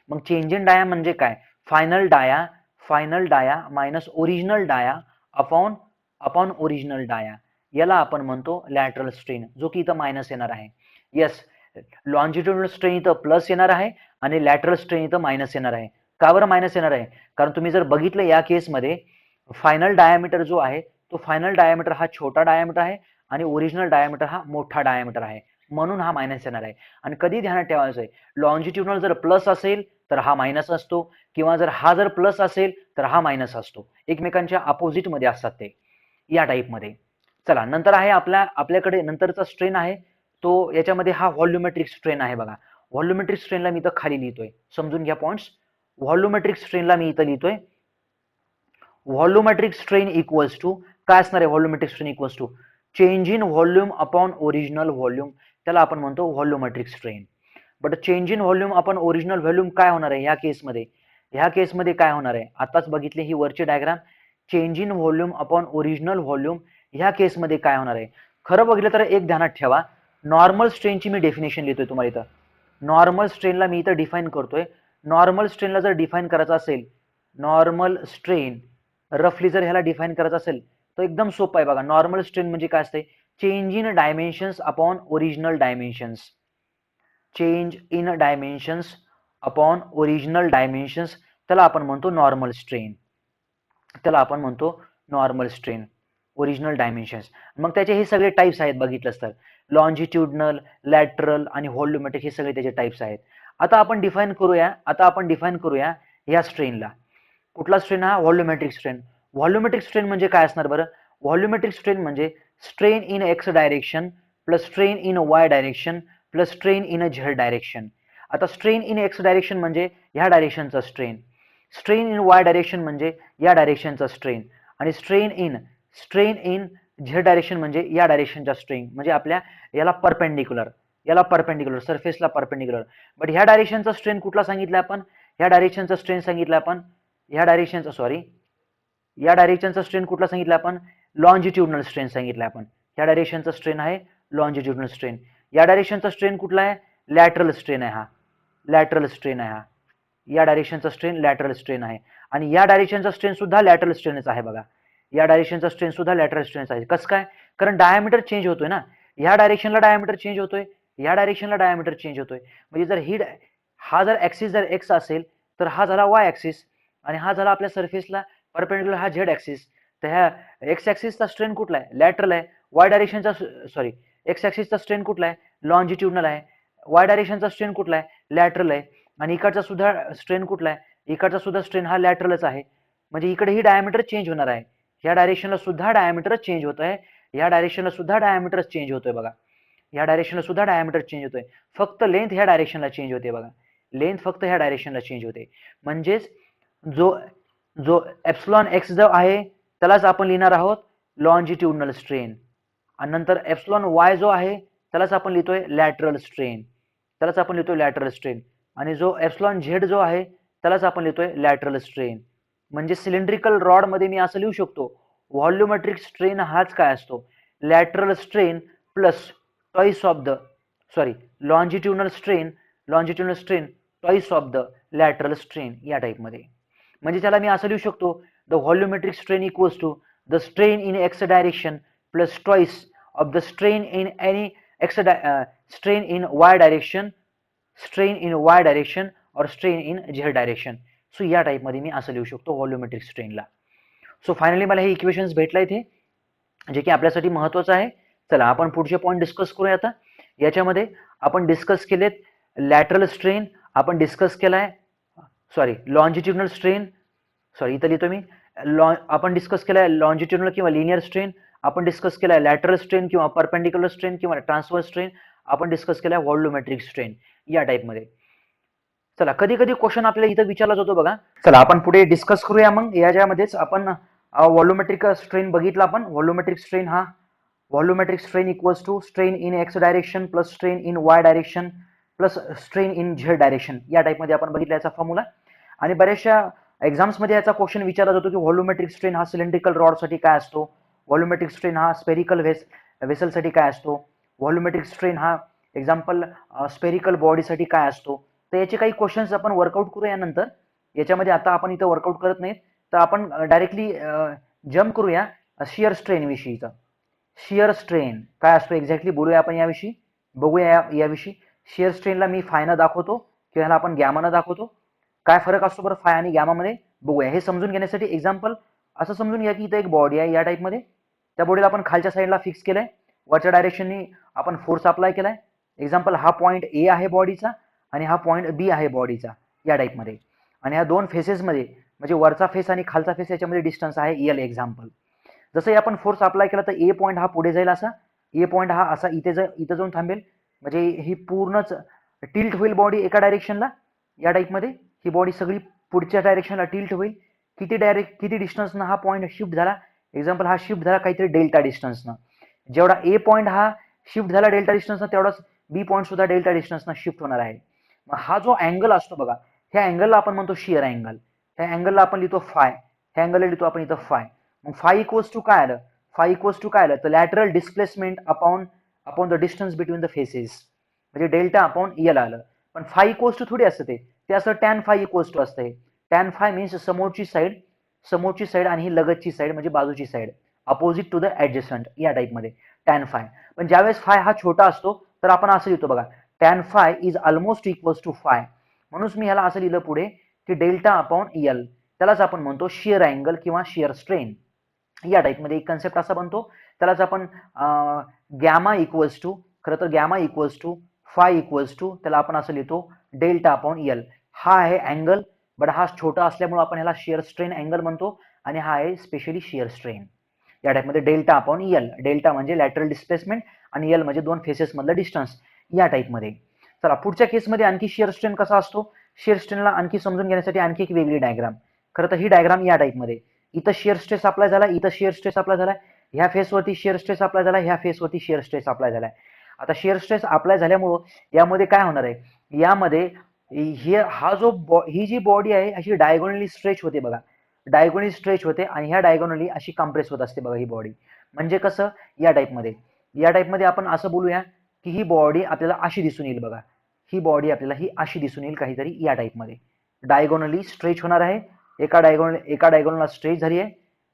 मग चेंज इन डाया म्हणजे काय? Final dia minus original dia upon upon original dia, याला आपण म्हणतो लॅटरल स्ट्रेन, जो की इथं मायनस येणार आहे. येस, लॉन्जिट्युडनल स्ट्रेन इथं प्लस येणार आहे आणि लॅटरल स्ट्रेन इथं मायनस येणार आहे. का बरं मायनस येणार आहे? कारण तुम्ही जर बघितलं या केसमध्ये फायनल डायमीटर जो आहे तो फायनल डायमीटर हा छोटा डायमीटर आहे आणि ओरिजिनल डायमीटर हा मोठा डायमीटर आहे, म्हणून हा मायनस येणार आहे. आणि कधी ध्यानात ठेवायचं आहे, लॉन्जिट्युडनल जर प्लस असेल तर हा मायनस असतो, किंवा जर हा जर प्लस असेल तर हा मायनस असतो. एकमेकांच्या अपोजिट मध्ये असतात ते, या टाईपमध्ये. चला, नंतर आहे आपल्याकडे नंतरचा स्ट्रेन आहे तो, याच्यामध्ये हा व्हॉल्युमेट्रिक स्ट्रेन आहे बघा. व्हॉल्युमेट्रिक स्ट्रेनला मी इथं खाली लिहितोय, समजून घ्या पॉइंट्स. व्हॉल्युमेट्रिक स्ट्रेनला मी इथं लिहितोय व्हॉल्युमेट्रिक स्ट्रेन इक्वल्स टू, काय असणार आहे volumetric strain equals to change in volume upon original volume, त्याला आपण म्हणतो volumetric strain. But change in volume upon original volume काय होणार आहे ह्या केसमध्ये काय होणार आहे? आताच बघितले ही वरची diagram. Change in volume upon original volume ह्या केसमध्ये काय होणार आहे? खरं बघितलं तर एक ध्यानात ठेवा, नॉर्मल स्ट्रेनची मी डेफिनेशन लिहितोय तुम्हाला इथं. नॉर्मल स्ट्रेनला मी इथं डिफाईन करतोय. नॉर्मल स्ट्रेनला जर डिफाईन करायचं असेल, नॉर्मल स्ट्रेन रफली जर ह्याला डिफाईन करायचं असेल तर एकदम सोपं आहे बघा. नॉर्मल स्ट्रेन म्हणजे काय असते? Change in dimensions upon original dimensions. Change in dimensions upon original dimensions, त्याला आपण म्हणतो नॉर्मल स्ट्रेन. त्याला आपण म्हणतो नॉर्मल स्ट्रेन, ओरिजिनल डायमेन्शन्स. मग त्याचे हे सगळे टाइप्स आहेत बघितलंच तर, लॉन्जिट्युडनल, लॅटरल आणि व्हॉल्युमेट्रिक, हे सगळे त्याचे टाइप्स आहेत. आता आपण डिफाईन करूया या स्ट्रेनला. कुठला स्ट्रेन? हा व्हॉल्युमेट्रिक स्ट्रेन. व्हॉल्युमेट्रिक स्ट्रेन म्हणजे काय असणार बरं? व्हॉल्युमेट्रिक स्ट्रेन म्हणजे strain in X direction plus strain in Y direction plus strain in Z direction. आता स्ट्रेन इन एक्स डायरेक्शन म्हणजे ह्या डायरेक्शनचा strain, strain in Y direction म्हणजे या डायरेक्शनचा स्ट्रेन, आणि स्ट्रेन इन झेड डायरेक्शन म्हणजे या डायरेक्शनचा स्ट्रेन, म्हणजे आपल्या याला परपेंडिक्युलर सरफेसला परपेंडिक्युलर. बट ह्या डायरेक्शनचा स्ट्रेन कुठला सांगितला आपण? ह्या डायरेक्शनचा स्ट्रेन सांगितला आपण या डायरेक्शनचा स्ट्रेन कुठला सांगितला आपण? लॉन्जिट्युडनल स्ट्रेन सांगितला आपण. या डायरेक्शनचा स्ट्रेन आहे लॉन्जिट्युडनल स्ट्रेन. या डायरेक्शनचा स्ट्रेन कुठला आहे? लॅटरल स्ट्रेन आहे हा. या डायरेक्शनचा स्ट्रेन लॅटरल स्ट्रेन आहे, आणि या डायरेक्शनचा स्ट्रेन सुद्धा लॅटरल स्ट्रेनच आहे बघा. या डायरेक्शनचा स्ट्रेन सुद्धा लॅटरल स्ट्रेनच आहे. कसं काय? कारण डायमीटर चेंज होतोय ना. ह्या डायरेक्शनला डायमीटर चेंज होतोय, या डायरेक्शनला डायमीटर चेंज होतोय. म्हणजे जर हा जर ऍक्सिस जर एक्स असेल तर हा झाला वाय ऍक्सिस, आणि हा झाला आपल्या सरफेसला परपेंडिक्युलर हा झेड ऍक्सिस. तर ह्या एक्स ऍक्सिसचा स्ट्रेन कुठला आहे? लॅटरल आहे. वाय डायरेक्शनचा एक्स ऍक्सिसचा स्ट्रेन कुठला आहे? लॉन्जिट्युडनल आहे. वाय डायरेक्शनचा स्ट्रेन कुठला आहे? लॅटरल आहे. आणि इकडचा सुद्धा स्ट्रेन कुठला आहे? इकडचा सुद्धा स्ट्रेन हा लॅटरलच आहे. म्हणजे इकडे ही डायमीटर चेंज होणार आहे. या डायरेक्शनला सुद्धा डायमीटर चेंज होत आहे, या डायरेक्शनला सुद्धा डायमीटर चेंज होतोय बघा. या डायरेक्शनला सुद्धा डायमीटर चेंज होतोय, फक्त लेंथ ह्या डायरेक्शनला चेंज होते बघा. लेंथ फक्त ह्या डायरेक्शनला चेंज होते. म्हणजेच जो जो एप्सिलॉन एक्स जो आहे त्यालाच आपण लिहिणार आहोत लॉन्जिट्युडनल स्ट्रेन, आणि नंतर एप्सिलॉन वाय जो आहे त्यालाच आपण लिहितोय लॅटरल स्ट्रेन, आणि जो एप्सिलॉन झेड जो आहे त्यालाच आपण लिहितोय लॅटरल स्ट्रेन. म्हणजे सिलेंड्रिकल रॉड मध्ये मी असं लिहू शकतो, व्हॉल्युमेट्रिक स्ट्रेन हाच काय असतो? Lateral strain plus twice of the longitudinal strain twice of the lateral strain, या टाईपमध्ये. म्हणजे त्याला मी असं लिहू शकतो, the volumetric strain equals to the strain in X direction plus twice of the strain in any strain in Y direction और strain in Z direction. So या टाईपमध्ये मी असं लिहू शकतो व्हॉल्युमेट्रिक स्ट्रेनला. सो फायनली मला हे इक्वेशन्स भेटला इथे, जे की आपल्यासाठी महत्वाचं आहे. चला आपण पुढचे पॉईंट डिस्कस करूया. आता याच्यामध्ये आपण डिस्कस केलेत लॅटरल स्ट्रेन, आपण डिस्कस केलाय लॉन्जिट्युडनल स्ट्रेन, इथं लिहितो मी, आपण डिस्कस केलाय लॉन्जिट्युडनल किंवा लिनियर स्ट्रेन, आपण डिस्कस केलाय लॅटरल स्ट्रेन किंवा परपेंडिक्युलर स्ट्रेन किंवा ट्रान्सव्हर्स स्ट्रेन, आपण डिस्कस केलाय व्हॉल्युमेट्रिक स्ट्रेन, या टाईपमध्ये. चला, कधी कधी क्वेश्चन आपल्याला इथं विचारला जातो बघा. चला आपण पुढे डिस्कस करूया. मग याच्यामध्येच आपण व्हॉल्युमेट्रिक स्ट्रेन बघितला. आपण volumetric strain equals to strain in X direction plus strain in Y direction plus strain in Z direction, या टाईपमध्ये आपण बघितला याचा फॉर्म्युला. आणि बऱ्याचशा एक्झाम्समध्ये याचा क्वेश्चन विचारला जातो की व्हॉल्युमेट्रिक स्ट्रेन हा सिलेंड्रिकल रॉडसाठी काय असतो, व्हॉल्युमेट्रिक स्ट्रेन हा स्पेरिकल वेसलसाठी काय असतो, व्हॉल्युमेट्रिक स्ट्रेन हा एक्झाम्पल स्पेरिकल बॉडीसाठी काय असतो. तर याचे काही क्वेश्चन्स आपण वर्कआउट करू यानंतर. याच्यामध्ये आता आपण इथं वर्कआउट करत नाही, तर आपण डायरेक्टली जम्प करूया शिअर स्ट्रेन विषयीचा. शिअर स्ट्रेन काय असतो एक्झॅक्टली बोलूया आपण याविषयी, बघूया याविषयी. शिअर स्ट्रेनला मी फायनं दाखवतो किंवा ह्याला आपण गॅमानं दाखवतो. काय फरक असतो बरं फाय आणि गॅमामध्ये बघूया. हे समजून घेण्यासाठी एक्झाम्पल असं समजून घ्या की इथं एक बॉडी आहे या टाईपमध्ये. त्या बॉडीला आपण खालच्या साईडला फिक्स केलंय, वरच्या डायरेक्शननी आपण फोर्स अप्लाय केलाय. एक्झाम्पल हा पॉईंट ए आहे बॉडीचा आणि हा पॉईंट बी आहे बॉडीचा या टाईपमध्ये. आणि ह्या दोन फेसेसमध्ये म्हणजे वरचा फेस आणि खालचा फेस याच्यामध्ये डिस्टन्स आहे एल. एक्झाम्पल जसं आपण फोर्स अप्लाय केला तर ए पॉईंट हा पुढे जाईल, असा ए पॉईंट हा असा इथे इथं जाऊन थांबेल. म्हणजे ही पूर्णच टिल्ट होईल बॉडी एका डायरेक्शनला या टाईपमध्ये. ही बॉडी सगळी पुढच्या डायरेक्शनला टिल्ट होईल. किती डिस्टन्सनं हा पॉईंट शिफ्ट झाला, एक्झाम्पल हा शिफ्ट झाला काहीतरी डेल्टा डिस्टन्सनं. जेवढा ए पॉईंट हा शिफ्ट झाला डेल्टा डिस्टन्सनं तेवढाच बी पॉईंट सुद्धा डेल्टा डिस्टन्सनं शिफ्ट होणार आहे. मग हा जो अँगल असतो बघा, ह्या अँगलला आपण म्हणतो शिअर अँगल. ह्या अँगलला आपण लिहितो फाय, ह्या अँगलला लिहितो आपण इथं फाय. मग फाय इक्वल्स टू काय आलं, फाय इक्वल्स टू काय आलं तर lateral displacement upon the distance between the faces, म्हणजे डेल्टा अपॉन एल आलं. पण फाय इक्वल्स टू थोडी असतं ते असं टॅन फाय इक्वल्स टू असतं. टॅन फाय मीन्स समोरची साईड आणि ही लगतची साईड म्हणजे बाजूची side, opposite to the adjacent या टाईपमध्ये टॅन फाय. पण ज्यावेळेस फाय हा छोटा असतो तर आपण असं लिहितो बघा, tan phi is almost equals to phi. म्हणून मी ह्याला असं लिहिलं पुढे की डेल्टा अपॉन एल, त्यालाच आपण म्हणतो शिअर अँगल किंवा शिअर स्ट्रेन या टाईपमध्ये. एक कन्सेप्ट असा बनतो, त्यालाच आपण गॅमा इक्वल्स टू, खरं तर gamma equals to phi equals to, त्याला आपण असं लिहितो डेल्टा अपॉन एल. हा आहे अँगल, बट हा छोटा असल्यामुळे आपण ह्याला शिअर स्ट्रेन अँगल म्हणतो आणि हा आहे स्पेशली शिअर स्ट्रेन या टाईपमध्ये. डेल्टा अपॉन एल, डेल्टा म्हणजे लॅटरल डिस्प्लेसमेंट आणि एल म्हणजे दोन फेसेस मधलं डिस्टन्स या टाईपमध्ये. चला पुढच्या केसमध्ये आणखी शिअर स्ट्रेन कसा असतो, शिअर स्ट्रेनला आणखी समजून घेण्यासाठी आणखी एक वेगळी डायग्राम. खरं तर ही डायग्राम या टाईपमध्ये, इथं शिअर स्ट्रेस अप्लाय झाला, इथं शिअर स्ट्रेस अप्लाय झाला, ह्या फेसवरती शिअर स्ट्रेस अप्लाय झाला, ह्या फेसवरती शिअर स्ट्रेस अप्लाय झालाय. आता शिअर स्ट्रेस अप्लाय झाल्यामुळं यामध्ये काय होणार आहे, यामध्ये ही जी बॉडी आहे अशी डायगोनली स्ट्रेच होते बघा, डायगोनली स्ट्रेच होते आणि ह्या डायगोनली अशी कम्प्रेस होत असते बघा ही बॉडी. म्हणजे कसं या टाईपमध्ये आपण असं बोलूया की ही बॉडी आपल्याला अशी दिसून येईल बघा, ही बॉडी आपल्याला ही अशी दिसून येईल काहीतरी या टाईपमध्ये. डायगोनली स्ट्रेच होणार आहे, एका डायगोनलला स्ट्रेच झाली आहे,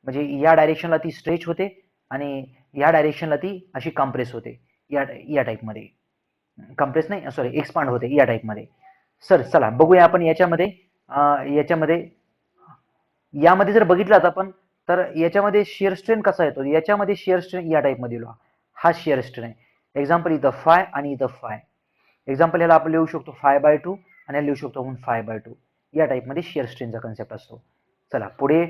म्हणजे या डायरेक्शनला ती स्ट्रेच होते आणि या डायरेक्शनला ती अशी कम्प्रेस होते या टाईपमध्ये. कम्प्रेस नाही सॉरी एक्सपांड होते या टाईपमध्ये. सर चला बघूया आपण यामध्ये जर बघितलं आपण तर याच्यामध्ये शिअर स्ट्रेन कसा येतो, याच्यामध्ये शिअर स्ट्रेन या टाईपमध्ये लिहा, हा शिअर स्ट्रेन आहे. एक्झाम्पल इथं फाय आणि इथं फाय. एक्झाम्पल याला आपण लिहू शकतो 5/2 आणि याला लिहू शकतो आपण 5/2 या टाईपमध्ये शिअर स्ट्रेनचा कन्सेप्ट असतो. चला पुढे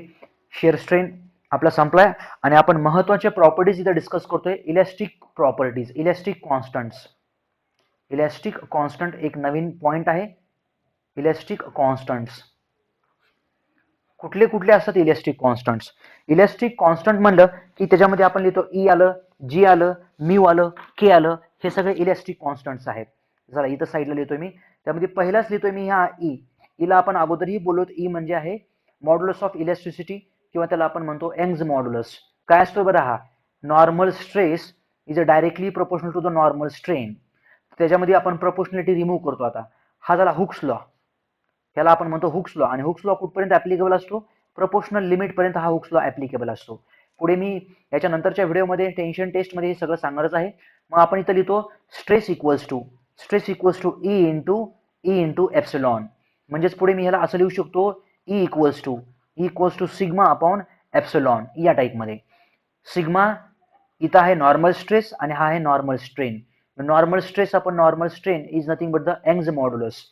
शिअर स्ट्रेन आपला संपलाय आणि आपण महत्वाच्या प्रॉपर्टीज इथं डिस्कस करतोय. Elastic properties, elastic constants. Elastic constant एक नवीन पॉइंट आहे. इलॅस्टिक कॉन्स्टंट्स कुठले असतात इलॅस्टिक कॉन्स्टंट्स. इलॅस्टिक कॉन्स्टंट म्हणलं की त्याच्यामध्ये आपण लिहितो ई आलं, जी आलं, म्यू आलं, के आलं, हे सगळे इलॅस्टिक कॉन्स्टंट्स आहेत. जरा इथं साईडला लिहितोय मी, त्यामध्ये पहिलाच लिहितोय मी हा ई. ईला आपण अगोदरही बोललो, ई म्हणजे आहे मॉड्युलस ऑफ इलॅस्टिसिटी किंवा त्याला आपण म्हणतो यंग्स मॉड्युलस. काय असतो बरं हा, normal stress is directly proportional to the normal strain. त्याच्यामध्ये आपण प्रोपोर्शनॅलिटी रिमूव्ह करतो. आता हा झाला हुक्स लॉ, त्याला आपण म्हणतो हुक्स लॉ. आणि हुक्स लॉ कुठपर्यंत ऍप्लिकेबल असतो, प्रोपोर्शनल लिमिट पर्यंत हा हुक्स लॉ ऍप्लिकेबल असतो. पुढे मी याच्या नंतरच्या व्हिडिओमध्ये टेन्शन टेस्टमध्ये हे सगळं सांगणारच आहे. मग आपण इथं लिहितो stress equals to E into epsilon. म्हणजेच पुढे मी ह्याला असं लिहू शकतो E equals to sigma upon epsilon या टाईपमध्ये. सिग्मा इथं आहे नॉर्मल स्ट्रेस आणि हा आहे normal strain. Normal stress upon normal strain is nothing but the Young's modulus.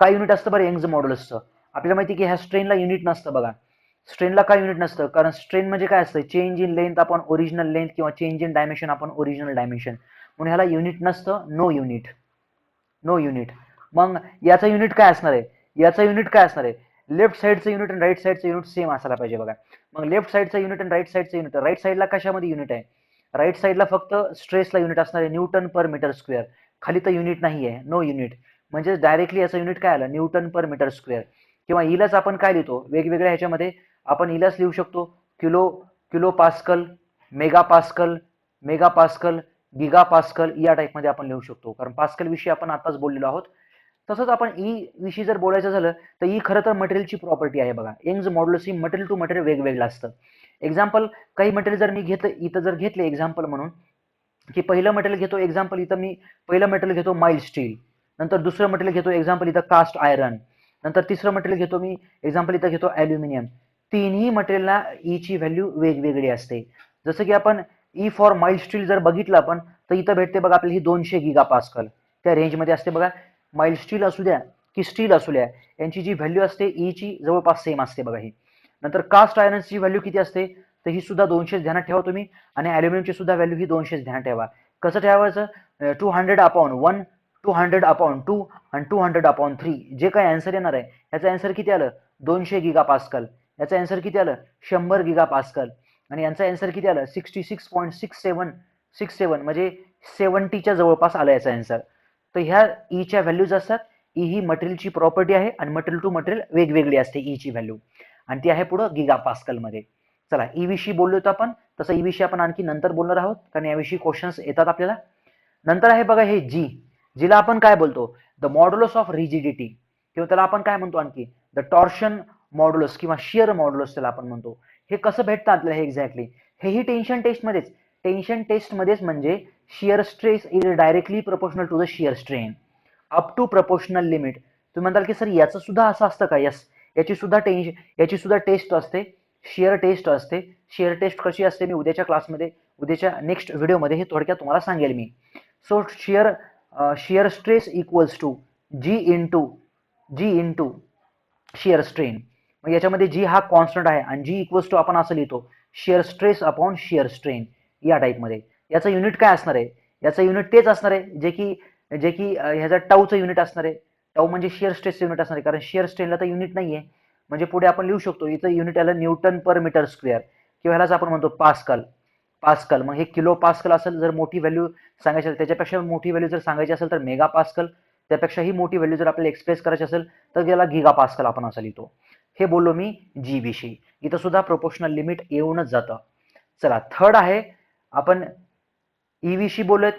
काय युनिट असतं बरं यंग्स मॉड्युलसचं, आपल्याला माहिती की ह्या स्ट्रेनला युनिट नसतं बघा. स्ट्रेनला काय युनिट नसतं, कारण स्ट्रेन म्हणजे काय असतं, change in length upon original length किंवा change in dimension upon original dimension. म्हणून ह्याला युनिट नसतं, नो युनिट. मग याचा युनिट काय असणार आहे, लेफ्ट साईडचं युनिट आणि राईट साईडचं युनिट सेम असायला पाहिजे बघा. मग लेफ्ट साईडचं युनिट आणि राईट साईडचं युनिट, राईट साईडला कशामध्ये युनिट आहे, राईट साईडला फक्त स्ट्रेसला युनिट असणार आहे न्यूटन पर मीटर स्क्वेअर. खाली तर युनिट नाही आहे, नो युनिट. म्हणजे डायरेक्टली याचं युनिट काय आलं, न्यूटन पर मीटर स्क्वेअर. किंवा इलाच आपण काय लिहितो वेगवेगळ्या ह्याच्यामध्ये आपण इलाच लिहू शकतो kilo kilo pascal, mega pascal, mega pascal, giga pascal या टाईपमध्ये आपण लिहू शकतो, कारण पास्कल विषयी आपण आताच बोललेलो आहोत. तसंच आपण ई विषयी जर बोलायचं झालं तर ई खरं तर मटेरियलची प्रॉपर्टी आहे बघा. यंग्स मॉड्युलस ही मटेरियल टू मटेरियल वेगवेगळं असतं. एक्झाम्पल काही मटेरियल जर मी इथं जर घेतले एक्झाम्पल म्हणून की पहिलं मटेरियल घेतो एक्झाम्पल इथं मी पहिलं मटेरियल घेतो माइल्ड स्टील, नंतर दुसरं मटेरियल घेतो एक्झाम्पल इथं कास्ट आयरन, नंतर तिसरं मटेरियल घेतो मी एक्झाम्पल इथं घेतो ॲल्युमिनियम. तिन्ही मटेरियलला ईची व्हॅल्यू वेगवेगळी असते. जसं की आपण ई फॉर माइल्ड स्टील जर बघितलं आपण तर इथं भेटते बघा आपल्याला ही 200 गिगा पास्कल त्या रेंजमध्ये असते बघा. माइल्ड स्टील असू द्या की स्टील असू द्या यांची जी व्हॅल्यू असते ईची जवळपास सेम असते बघा ही. नंतर कास्ट आयरनची व्हॅल्यू किती असते तर ही सुद्धा 200 ध्यानात ठेवा तुम्ही, आणि ॲल्युमिनियमची सुद्धा व्हॅल्यू ही 200 ध्यानात ठेवा. कसं ठेवायचं 200/1, 200/2 आणि 200/3 जे काही आन्सर येणार आहे याचं आन्सर किती आलं 200 गिगा पास्कल, याचं आन्सर किती आलं 100 गिगा पास्कल, आणि यांचं आन्सर किती आलं 66.6767 म्हणजे 70च्या जवळपास आलं याचा आन्सर. तर ह्या ईच्या व्हॅल्यूज असतात. ई ही मटेरियलची प्रॉपर्टी आहे आणि मटेरियल टू मटेरियल वेगवेगळी असते ईची व्हॅल्यू, आणि ती आहे पुढं गिगा पास्कलमध्ये. चला ई विषयी बोललो होतो आपण, तसं ई विषयी आपण आणखी नंतर बोलणार आहोत कारण याविषयी क्वेश्चन्स येतात आपल्याला. नंतर आहे बघा हे जी, जिला आपण काय बोलतो द मॉड्युलस ऑफ रिजिडिटी, किंवा त्याला आपण काय म्हणतो आणखी द टॉर्शन मॉड्युलस किंवा शियर मॉड्युलस त्याला आपण म्हणतो. हे कसं भेटतं आपल्याला हे एक्झॅक्टली हेही टेन्शन टेस्टमध्येच म्हणजे shear stress is directly proportional to the shear strain up to proportional limit. तुम्ही म्हणताल की सर याचं सुद्धा असं असतं का? यस, याची सुद्धा टेस्ट असते, शियर टेस्ट असते. शियर टेस्ट कशी असते मी उद्याच्या क्लासमध्ये उद्याच्या नेक्स्ट व्हिडिओमध्ये हे थोडक्यात तुम्हाला सांगेल मी. So shear stress equals to G into shear strain. मग याच्यामध्ये जी हा कॉन्स्टंट आहे आणि जी इक्वल्स टू आपण असं लिहितो shear stress upon shear strain या टाईपमध्ये. याचं युनिट काय असणार आहे? याचं युनिट तेच असणार आहे जे की ह्याचा टाऊचं युनिट असणार आहे. टाऊ म्हणजे शियर स्ट्रेसचं युनिट असणार आहे, कारण शियर स्ट्रेनला तर युनिट नाही आहे. म्हणजे पुढे आपण लिहू शकतो इथं युनिट आलं न्यूटन पर मीटर स्क्वेअर, किंवा ह्यालाच आपण म्हणतो पास्कल. मग हे किलो पास्कल असेल जर मोठी व्हॅल्यू सांगायची असेल, त्याच्यापेक्षा मोठी व्हॅल्यू जर सांगायची असेल तर मेगा पास्कल, त्यापेक्षाही मोठी व्हॅल्यू जर आपल्याला एक्सप्रेस करायची असेल तर याला गिगा पास्कल आपण असं लिहितो. हे बोललो मी जी विषयी. इथं सुद्धा प्रोपोर्शनल लिमिट येऊनच जातं. चला थर्ड आहे आपण ई विषयी बोलूयात,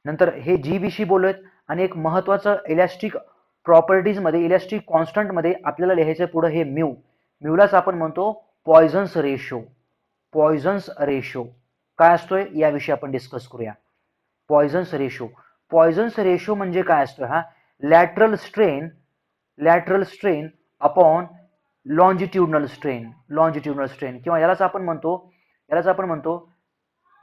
नंतर हे जी विषयी बोलूयात, आणि एक महत्वाचं इलॅस्टिक प्रॉपर्टीजमध्ये इलॅस्टिक कॉन्स्टंटमध्ये आपल्याला लिहायचं पुढं हे म्यूलाच आपण म्हणतो पॉयझन्स रेशो. काय असतोय याविषयी आपण डिस्कस करूया. पॉयझन्स रेशो म्हणजे काय असतोय हा lateral strain upon longitudinal strain किंवा यालाच आपण म्हणतो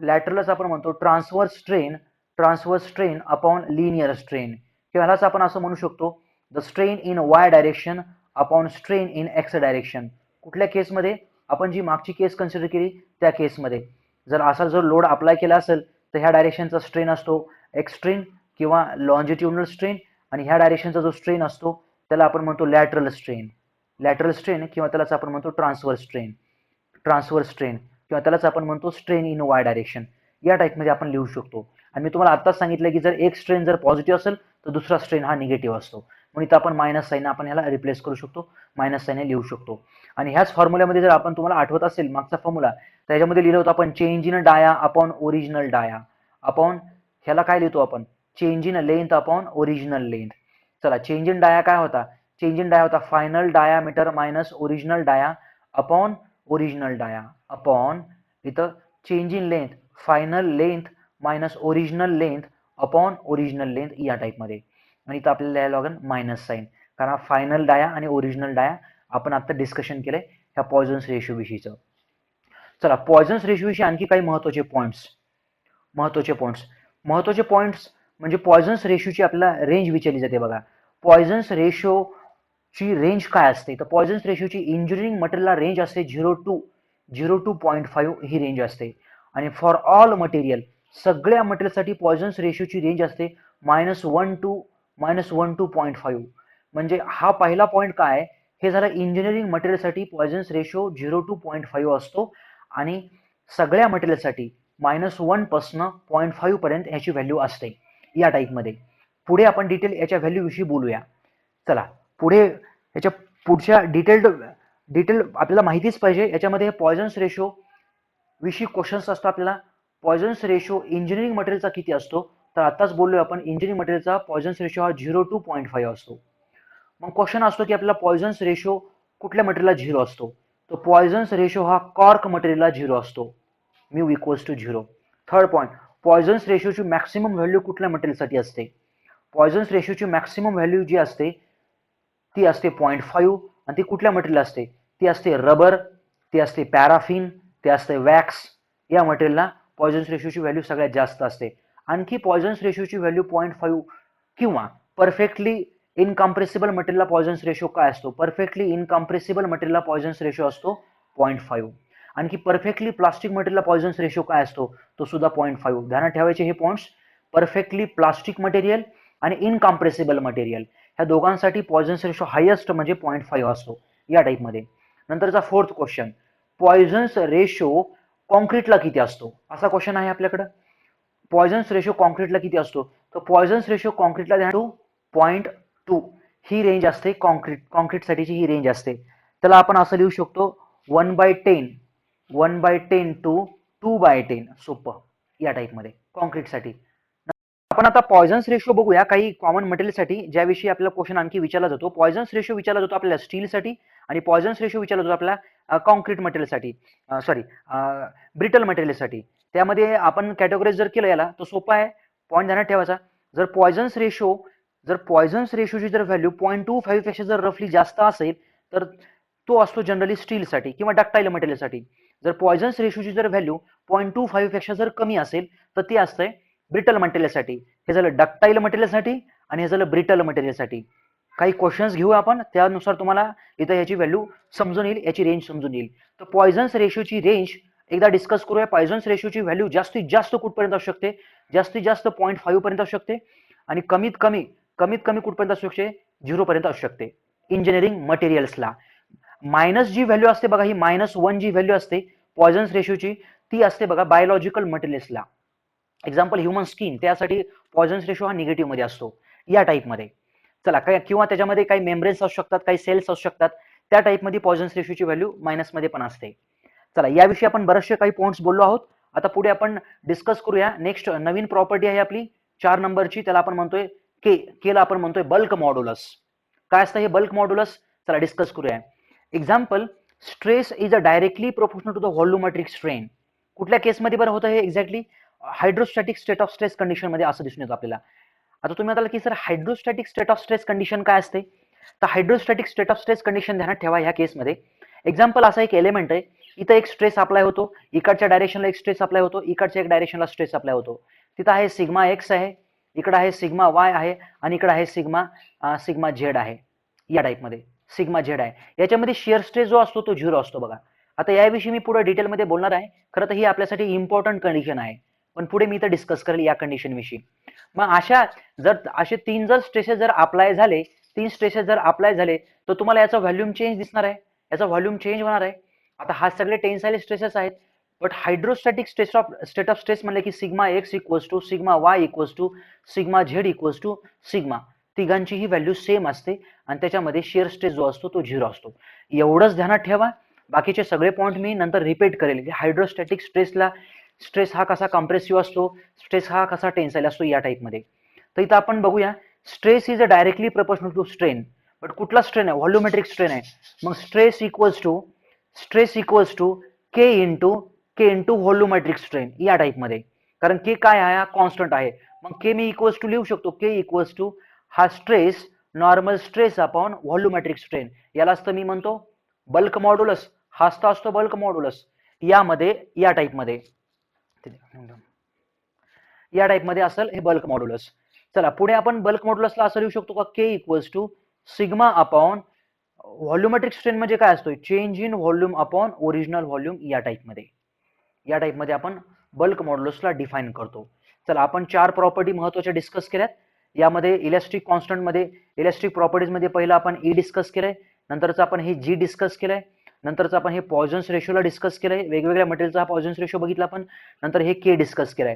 लॅटरलच आपण म्हणतो transverse strain upon linear strain, किंवा यालाच आपण असं म्हणू शकतो the strain in Y direction upon strain in X direction. कुठल्या केसमध्ये? आपण जी मागची केस कन्सिडर केली त्या केसमध्ये जर असा जर लोड अप्लाय केला असेल तर ह्या डायरेक्शनचा स्ट्रेन असतो एक्स स्ट्रेन किंवा लॉन्जिट्युडनल स्ट्रेन, आणि ह्या डायरेक्शनचा जो स्ट्रेन असतो त्याला आपण म्हणतो लॅटरल स्ट्रेन किंवा त्यालाच आपण म्हणतो ट्रान्सवर्स स्ट्रेन किंवा त्यालाच आपण म्हणतो स्ट्रेन इन वाय डायरेक्शन. या टाईपमध्ये आपण लिहू शकतो. आणि मी तुम्हाला आत्ताच सांगितलं की जर एक स्ट्रेन जर पॉझिटिव्ह असेल तर दुसरा स्ट्रेन हा निगेटिव्ह असतो, म्हणून इथं आपण मायनस साईन आपण ह्याला रिप्लेस करू शकतो, मायनस साईन लिहू शकतो. आणि ह्याच फॉर्म्युल्यामध्ये जर आपण तुम्हाला आठवत असेल मागचा फॉर्म्युला त्याच्यामध्ये लिहिलं होतं आपण change in dia upon original dia upon ह्याला काय लिहितो आपण change in length upon original length. चला चेंज इन डाया काय होता? चेंज इन डाया होता final diameter minus original dia upon original dia upon इथं change in length final length minus original length upon original length या टाईपमध्ये. आणि इथं आपल्याला लिहायला लागेल मायनस साईन, कारण फायनल डाया आणि ओरिजिनल डाया आपण आता डिस्कशन केलंय ह्या पॉयझन्स रेशो विषयीचं. चला पॉयझन्स रेशो विषयी आणखी काही महत्वाचे पॉईंट्स म्हणजे पॉयझन्स रेशोची आपल्याला रेंज विचारली जाते बघा. पॉयझन्स रेशोची रेंज काय असते? तर पॉयझन्स रेशोची इंजिनिअरिंग मटेरियलला रेंज असते 0 to 0.5 ही रेंज असते, आणि फॉर ऑल मटेरियल सगळ्या मटेरियलसाठी पॉयझन्स रेशोची रेंज असते -1 to -1.5. म्हणजे हा पहिला पॉईंट काय हे झालं इंजिनिअरिंग मटेरियलसाठी पॉयझन्स रेशो 0 to 0.5 असतो, आणि सगळ्या मटेरियलसाठी -1 पासून 0.5 पर्यंत याची व्हॅल्यू असते या टाईपमध्ये. पुढे आपण डिटेल याच्या व्हॅल्यू विषयी बोलूया. चला पुढे याच्या पुढच्या डिटेल आपल्याला माहितीच पाहिजे. याच्यामध्ये पॉयझन्स रेशो विषयी क्वेश्चन्स असतो आपल्याला. पॉयझन्स रेशो इंजिनिअरिंग मटेरियलचा किती असतो, तर आताच बोललोय आपण इंजिनिअरिंग मटेरियलचा पॉयझन्स रेशो हा 0 to 0.5 असतो. मग क्वेश्चन असतो की आपल्याला पॉयझन्स रेशो कुठल्या मटेरियलला 0 असतो, तर पॉयझन्स रेशो हा कॉर्क मटेरियलला 0 असतो, mu equals to 0. Third point, Poisson's रेशोची मॅक्सिमम व्हॅल्यू कुठल्या मटेरियलसाठी असते, पॉयझन्स रेशोची मॅक्सिमम व्हॅल्यू जी असते ती असते 0.5 आणि ती कुठल्या मटेरियल असते, ती असते रबर, ती असते पॅराफिन, ती असते वॅक्स. या मटेरियलला पॉयझन्स रेशोची व्हॅल्यू सगळ्यात जास्त असते. आणखी पॉयझन्स रेशोची व्हॅल्यू 0.5 किंवा परफेक्टली इनकम्प्रेसिबल मटेरियलला पॉयझन्स रेशो काय असतो, परफेक्टली इनकम्प्रेसिबल मटेरियलला पॉयझन्स रेशो असतो 0.5. आणखी परफेक्टली प्लास्टिक मटेरियलला पॉयझन्स रेशो काय असतो, तो सुद्धा 0.5. ध्यानात ठेवायचे हे पॉइंट्स. परफेक्टली प्लास्टिक मटेरियल आणि इनकम्प्रेसिबल मटेरियल ह्या दोघांसाठी पॉयझन्स रेशो हायेस्ट म्हणजे 0.5 असतो या टाईपमध्ये. नंतरचा फोर्थ क्वेश्चन, पॉयझन्स रेशो कॉन्क्रीटला किती असतो, असा क्वेश्चन आहे आपल्याकडे. पॉयझन्स रेशो कॉन्क्रीटला किती असतो, तर पॉयझन्स रेशो कॉन्क्रीटला 0.2 ही रेंज असते. कॉन्क्रीटसाठीची ही रेंज असते. त्याला आपण असं लिहू शकतो 1/10 टू 2/10, सोपं या टाईपमध्ये कॉन्क्रीटसाठी. आपण आता पॉयझन्स रेशो बघूया काही कॉमन मटेरियलसाठी ज्याविषयी आपल्याला क्वेश्चन आणखी विचारला जातो. पॉयझन्स रेशो विचारला जातो आपल्याला स्टीलसाठी आणि पॉयझन्स रेशो विचारला जातो आपल्याला कॉन्क्रीट मटेरियलसाठी, ब्रिटल मटेरियलसाठी. त्यामध्ये आपण कॅटेगोराईज जर केलं याला तर सोपं आहे. पॉईंट ध्यानात ठेवायचा, जर पॉयझन्स रेशोची जर व्हॅल्यू 0.25 पेक्षा जर रफली जास्त असेल तर तो असतो जनरली स्टीलसाठी किंवा डक्टाईल मटेरियलसाठी. जर पॉयझन्स रेशोची जर व्हॅल्यू 0.25 पेक्षा जर कमी असेल तर ती असते ब्रिटल मटेरियलसाठी. हे झालं डक्टाईल मटेरियलसाठी आणि हे झालं ब्रिटल मटेरियलसाठी. काही क्वेश्चन्स घेऊ आपण, त्यानुसार तुम्हाला इथं याची व्हॅल्यू समजून येईल, याची रेंज समजून येईल. तर पॉयझन्स रेशोची रेंज एकदा डिस्कस करूया. पॉयझन्स रेशोची व्हॅल्यू जास्तीत जास्त कुठपर्यंत असू शकते, जास्तीत जास्त 0.5 पर्यंत असू शकते आणि कमीत कमी कुठपर्यंत असू शकते, 0 पर्यंत असू शकते इंजिनिअरिंग मटेरियल्सला. मायनस जी व्हॅल्यू असते बघा, ही -1 जी व्हॅल्यू असते पॉयझन्स रेशोची, ती असते बघा बायोलॉजिकल मटेरियल्सला. एक्झाम्पल ह्युमन स्किन, त्यासाठी पॉयझन्स रेशो हा निगेटिव्ह मध्ये असतो या टाईपमध्ये. चला काय, किंवा त्याच्यामध्ये काही मेम्ब्रेन्स असू शकतात, काही सेल्स असू शकतात, त्या टाईपमध्ये पॉयझन्स रेशोची व्हॅल्यू मायनसमध्ये पण असते. चला याविषयी आपण बरेचसे काही पॉईंट्स बोललो आहोत. आता पुढे आपण डिस्कस करूया. नेक्स्ट नवीन प्रॉपर्टी आहे आपली 4 नंबरची, त्याला आपण म्हणतोय केला आपण म्हणतोय बल्क मॉड्युलस. काय असतं हे बल्क मॉड्युलस, चला डिस्कस करूया. Example, stress is a directly proportional to the volumetric strain. कुठल्या केसमध्ये बरं होतं हे exactly, hydrostatic state of stress condition मध्ये असं दिसून येतं आपल्याला. आता तुम्ही म्हणाल की sir hydrostatic state of stress condition काय असते, तर hydrostatic state of stress condition ध्यानात ठेवा ह्या केसमध्ये. एक्झाम्पल असा एक एलिमेंट आहे, इथं एक स्ट्रेस अप्लाय होतो, इकडच्या डायरेक्शनला एक स्ट्रेस अप्लाय होतो, इकडच्या एक डायरेक्शनला स्ट्रेस अप्लाय होतो. तिथं आहे सिग्मा एक्स आहे, इकडे आहे सिग्मा वाय आहे आणि इकडे आहे सिग्मा झेड आहे या टाईपमध्ये. सिग्मा झेड आहे, याच्यामध्ये शिअर स्ट्रेस जो असतो तो 0 असतो बघा. आता याविषयी मी पुढे डिटेलमध्ये बोलणार आहे. खरं तर ही आपल्यासाठी इम्पॉर्टंट कंडिशन आहे, पण पुढे मी इथं डिस्कस करेल या कंडिशन विषयी. मग असे 3 जर स्ट्रेसेस जर अप्लाय झाले, 3 स्ट्रेसेस जर अप्लाय झाले तर तुम्हाला याचा व्हॉल्यूम चेंज दिसणार आहे, याचा व्हॉल्यूम चेंज होणार आहे. आता हा सगळे टेन्साइल स्ट्रेसेस आहेत, but hydrostatic state of stress म्हणले की sigma x equals to sigma y equals to sigma z equals to sigma, तिघांची ही व्हॅल्यू सेम असते आणि त्याच्यामध्ये शिअर स्ट्रेस जो असतो तो 0 असतो. एवढंच ध्यानात ठेवा. बाकीचे सगळे पॉईंट मी नंतर रिपीट करेल की हायड्रोस्टॅटिक स्ट्रेस हा कसा कॉम्प्रेसिव्ह असतो, स्ट्रेस हा कसा टेन्साइल असतो या टाईपमध्ये. तर इथं आपण बघूया, stress is a directly proportional to strain, but कुठला स्ट्रेन आहे, व्हॉल्युमेट्रिक स्ट्रेन आहे. मग stress equals to K into volumetric strain या टाईपमध्ये. कारण के काय आहे, हा कॉन्स्टंट आहे. मग के मी इक्वल्स टू लिहू शकतो, के इक्वल्स टू हा stress normal stress upon volumetric strain, यालाच तर मी म्हणतो बल्क मॉड्युलस. हाच तर असतो बल्क मॉड्युलस यामध्ये, या टाईपमध्ये असेल हे बल्क मॉड्युलस. चला पुढे आपण बल्क मॉड्युलसला असं लिहू शकतो का, K equals to sigma upon volumetric strain म्हणजे काय असतो, change in volume upon original volume या टाईपमध्ये आपण बल्क मॉड्युलसला डिफाइन करतो. चला आपण 4 प्रॉपर्टी महत्त्वाच्या डिस्कस केल्यात. यामध्ये इलेस्ट्रिक कॉन्स्टंटमध्ये, इलेस्ट्रिक प्रॉपर्टीजमध्ये पहिलं आपण ई डिस्कस केलंय, नंतरचं आपण हे जी डिस्कस केलंय, नंतरचं आपण हे पॉयझन्स रेशोला डिस्कस केलंय, वेगवेगळ्या मटेरियलचा हा पॉयझन्स रेशो बघितला आपण, नंतर हे के डिस्कस केलंय.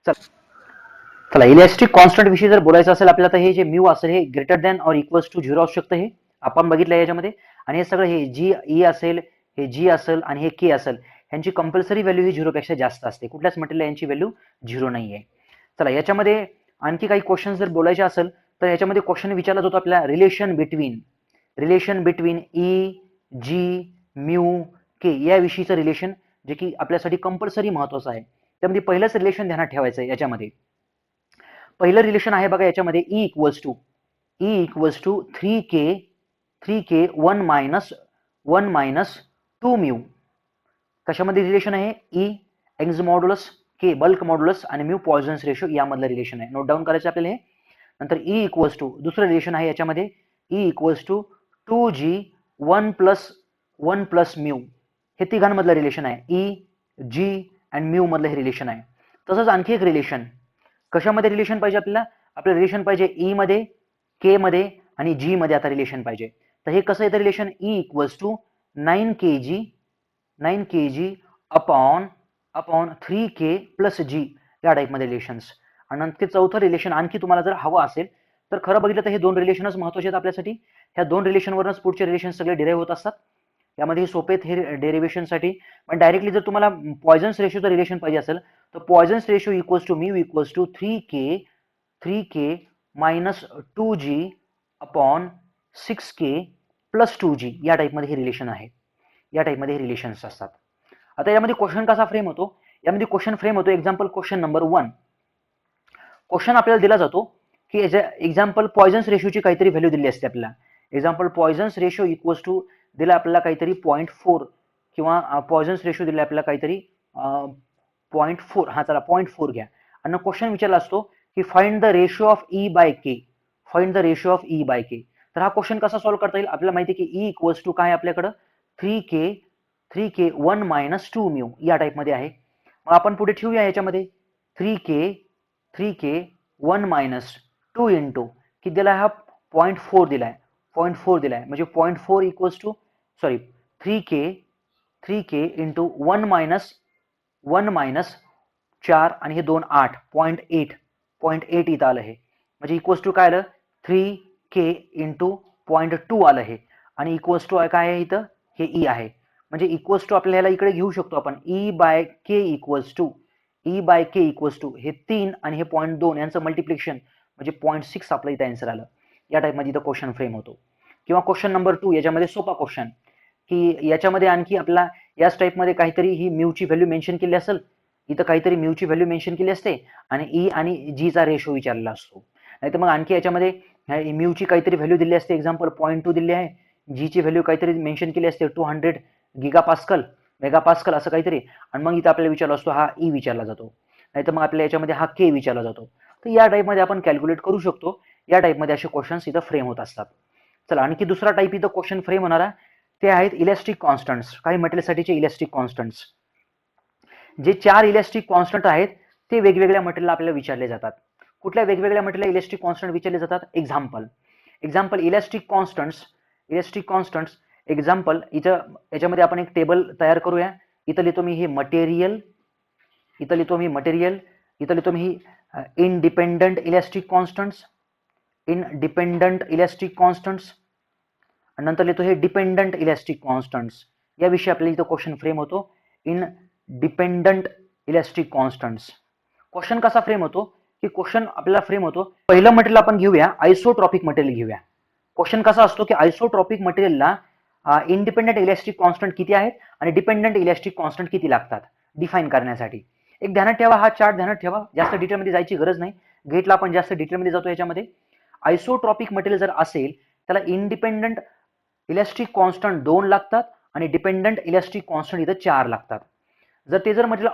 चला इलेस्ट्रिक कॉन्स्टंट विषयी जर बोलायचं असेल आपल्याला, तर हे जे म्यू असेल हे greater than or equals to 0 असू शकतं हे, आपण बघितलं याच्यामध्ये. आणि हे सगळं हे जी ई असेल, हे जी असेल आणि हे के असेल, यांची कंपल्सरी व्हॅल्यू ही 0 पेक्षा जास्त असते. कुठल्याच मटेरियलला यांची व्हॅल्यू 0 नाहीये. चला याच्यामध्ये आणखी काही क्वेश्चन जर बोलायचे असेल तर याच्यामध्ये क्वेश्चन विचारला जातो आपल्याला रिलेशन बिटवीन ई, जी, म्यू, के याविषयीचं रिलेशन, जे की आपल्यासाठी कंपल्सरी महत्वाचं आहे. त्यामध्ये पहिलंच रिलेशन ध्यानात ठेवायचं आहे. याच्यामध्ये पहिलं रिलेशन आहे बघा, याच्यामध्ये E equals to 3k 1 minus 2 mu. कशामध्ये रिलेशन आहे? E Young's modulus, K bulk modulus आणि म्यू पॉइझन्स रेशो यामधलं रिलेशन आहे. नोट डाऊन करायचं आपल्याला हे. नंतर ई इक्वल्स टू दुसरं रिलेशन आहे याच्यामध्ये, E equals to 2g 1 plus mu. हे तिघांमधलं रिलेशन आहे. ई, जी अँड म्यू मधलं हे रिलेशन आहे. तसंच आणखी एक रिलेशन, कशामध्ये रिलेशन पाहिजे आपल्याला? आपलं रिलेशन पाहिजे ई मध्ये, के मध्ये आणि जी मध्ये आता रिलेशन पाहिजे. तर हे कसं येतं relation? E equals to 9kg upon 3k plus G या टाईपमध्ये रिलेशन्स. आणि नंतर चौथं रिलेशन आणखी तुम्हाला जर हवं असेल तर खरं बघितलं तर हे दोन रिलेशनच महत्वाचे आहेत आपल्यासाठी. ह्या दोन रिलेशनवरच पुढचे रिलेशन सगळे डिराईव्ह होत असतात. यामध्ये सोपे हे डेरिव्हेशनसाठी. पण डायरेक्टली जर तुम्हाला पॉइझन्स रेशोचं रिलेशन पाहिजे असेल तर Poisson's ratio equals to mu equals to 3k minus 2g upon 6k plus 2g या टाईपमध्ये हे रिलेशन आहे. या टाईपमध्ये हे रिलेशन्स असतात. आता यामध्ये क्वेश्चन कसा फ्रेम होतो? यामध्ये क्वेश्चन फ्रेम होतो, एक्झाम्पल क्वेश्चन नंबर 1. क्वेश्चन आपल्याला दिला जातो की एक्झाम्पल पॉइझन्स रेशोची काहीतरी व्हॅल्यू दिली असते आपल्याला. Example Poisson's ratio equals to दिला आपल्याला काहीतरी 0.4 किंवा पॉइझन्स रेशो दिला आपल्याला काहीतरी 0.4. हा चला 0.4 घ्या. आणि क्वेश्चन विचारला असतो की find the ratio of E by K. तर हा क्वेश्चन कसा सॉल्व्ह करता येईल? आपल्याला माहिती आहे की ई इक्वल्स टू काय आपल्याकडं 3k 1 मायनस 2 म्यू या टाईपमध्ये आहे. मग आपण पुढे ठेवूया याच्यामध्ये 3k 1 मायनस 2 इंटू किती दिलाय? हा 0.4 दिलाय. म्हणजे 0.4 equals to 3k into 1 minus 4 आणि हे 2 8 0.8 इथं आलं हे. म्हणजे इक्वल्स टू काय आलं? 3k इंटू 0.2 आलं हे. आणि इक्वल्स टू काय आहे इथं? हे ई आहे. म्हणजे इक्वल्स टू आपल्याला इकडे घेऊ शकतो आपण E by K equals to हे 3 आणि हे 0.2 यांचं मल्टिप्लिकेशन म्हणजे 0.6 आपलं इथं आन्सर आलं. या टाईपमध्ये इथं क्वेश्चन फ्रेम होतो. किंवा क्वेश्चन नंबर 2 याच्यामध्ये सोपा क्वेश्चन की याच्यामध्ये आणखी आपला याच टाईपमध्ये काहीतरी ही म्यूची व्हॅल्यू मेन्शन केली असेल, इथं काहीतरी म्यूची व्हॅल्यू मेन्शन केली असते आणि ई आणि जीचा रेशो विचारलेला असतो. नाहीतर मग आणखी याच्यामध्ये म्यूची काहीतरी व्हॅल्यू दिली असते, एक्झाम्पल 0.2 दिली आहे, जीची व्हॅल्यू काहीतरी मेन्शन केली असते 200 मेगापास्कल असं काहीतरी, आणि मग इथं आपल्याला विचारला असतो हा ई विचारला जातो. नाहीतर मग आपल्या याच्यामध्ये हा के विचारला जातो. तर या टाईपमध्ये आपण कॅल्क्युलेट करू शकतो. या टाईपमध्ये असे क्वेश्चन्स इथं फ्रेम होत असतात. चला आणखी दुसरा टाईप इथं क्वेश्चन फ्रेम होणारा ते आहेत इलेस्टिक कॉन्स्टंट्स. काही मटेरियलसाठीचे इलेस्टिक कॉन्स्टंट्स. जे 4 इलेस्टिक कॉन्स्टंट आहेत ते वेगवेगळ्या मटेरियलला आपल्याला विचारले जातात. कुठल्या वेगवेगळ्या मटेरियलला इलेस्टिक कॉन्स्टंट विचारले जातात? एक्झाम्पल इलेस्टिक कॉन्स्टंट्स एक्झाम्पल इथं याच्यामध्ये आपण एक टेबल तयार करूया. इथं लिहितो मी हे मटेरियल, इथं लिहितो मी ही इंडिपेंडंट इलेस्टिक कॉन्स्टंट्स, आणि नंतर लिहितो हे डिपेंडंट इलेस्टिक कॉन्स्टंट्स. याविषयी आपल्याला इथं क्वेश्चन फ्रेम होतो, in dependent elastic constants. Question कसा फ्रेम होतो की क्वेश्चन आपल्याला फ्रेम होतो, पहिलं मटेरियल आपण घेऊया आयसोट्रॉपिक मटेरियल घेऊया. क्वेश्चन कसा असतो की आयसोट्रॉपिक मटेरियलला इंडिपेंडंट इलेस्टिक कॉन्स्टंट किती आहेत आणि डिपेंडंट इलेस्टिक कॉन्स्टंट किती लागतात डिफाईन करण्यासाठी. एक ध्यानात ठेवा, हा चार्ट ध्यानात ठेवा, जास्त डिटेलमध्ये जायची गरज नाही. गेटला आपण जास्त डिटेलमध्ये जातो. याच्यामध्ये आयसोट्रॉपिक मटेरियल जर असेल त्याला इंडिपेंडंट इलेस्टिक कॉन्स्टंट 2 लागतात आणि डिपेंडंट इलेस्टिक कॉन्स्टंट इथं 4 लागतात. जर मटेरियल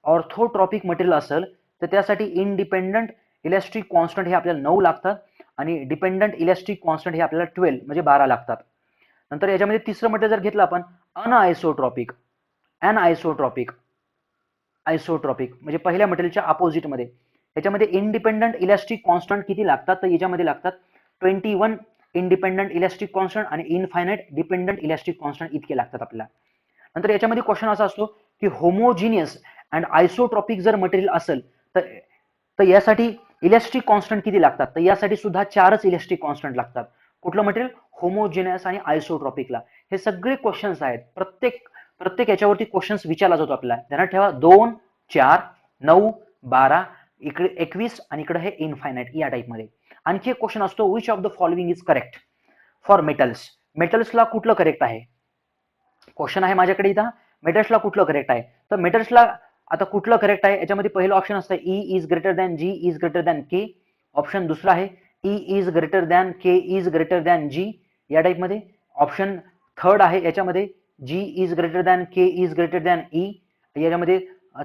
ऑर्थोट्रॉपिक मटेरियल असेल तर त्यासाठी इंडिपेंडंट इलेस्टिक कॉन्स्टंट हे आपल्याला 9 लागतात आणि डिपेंडंट इलेस्टिक कॉन्स्टंट हे आपल्याला 12 म्हणजे 12 लागतात. नंतर याच्यामध्ये तिसरं मटेरियल जर घेतलं आपण अनआयसोट्रॉपिक म्हणजे पहिल्या मटेरियलच्या अपोजिटमध्ये, याच्यामध्ये इंडिपेंडंट इलेस्टिक कॉन्स्टंट किती लागतात? तर याच्यामध्ये लागतात 21 इंडिपेंडंट इलेस्टिक कॉन्स्टंट आणि इनफायनाइट डिपेंडंट इलेस्टिक कॉन्स्टंट इतके लागतात आपल्याला. नंतर याच्यामध्ये क्वेश्चन असा असतो की होमोजिनियस अँड आयसोट्रॉपिक जर मटेरियल असेल तर यासाठी इलेस्टिक कॉन्स्टंट किती लागतात? तर यासाठी सुद्धा 4च इलेस्टिक कॉन्स्टंट लागतात. कुठलं मटेरियल? होमोजेनस आणि आयसोट्रॉपिकला. हे सगळे क्वेश्चन्स आहेत. प्रत्येक याच्यावरती क्वेश्चन्स विचारला जातो आपल्याला. ध्यानात ठेवा 2, 4, 9, 12, इकडे 21 आणि इकडे हे इनफायनाइट या टाईपमध्ये. आणखी एक क्वेश्चन असतो, which of the following is correct for metals. मेटल्सला कुठलं करेक्ट आहे? क्वेश्चन आहे माझ्याकडे इथं, मेटल्सला कुठलं करेक्ट आहे? तर मेटल्सला आता कुठलं करेक्ट आहे? याच्यामध्ये पहिलं ऑप्शन असतं E is greater than G is greater than K. Option दुसरा आहे E is greater than K is greater than G या टाईपमध्ये. ऑप्शन थर्ड आहे याच्यामध्ये G is greater than K is greater than E. याच्यामध्ये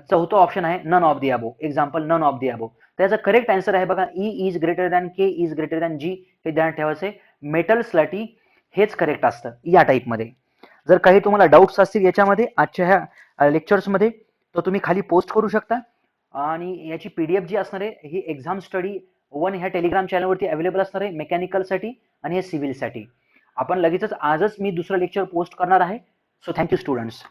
चौथं option आहे none of the above. Example none of the above. त्याचा करेक्ट आन्सर आहे बघा E is greater than K is greater than G. हे ध्यान ठेवायचं आहे. मेटल्ससाठी हेच करेक्ट असतं या टाईपमध्ये. जर काही तुम्हाला डाऊट्स असतील याच्यामध्ये आजच्या ह्या लेक्चर्समध्ये तर तुम्ही खाली पोस्ट करू शकता. आणि याची पीडीएफ जी असणार आहे ही एक्झाम स्टडी 1 ह्या टेलिग्राम चॅनलवरती अवेलेबल असणार आहे मेकॅनिकलसाठी आणि हे सिव्हिलसाठी. आपण लगेचच आजच मी दुसरं लेक्चर पोस्ट करणार आहे. So thank you students.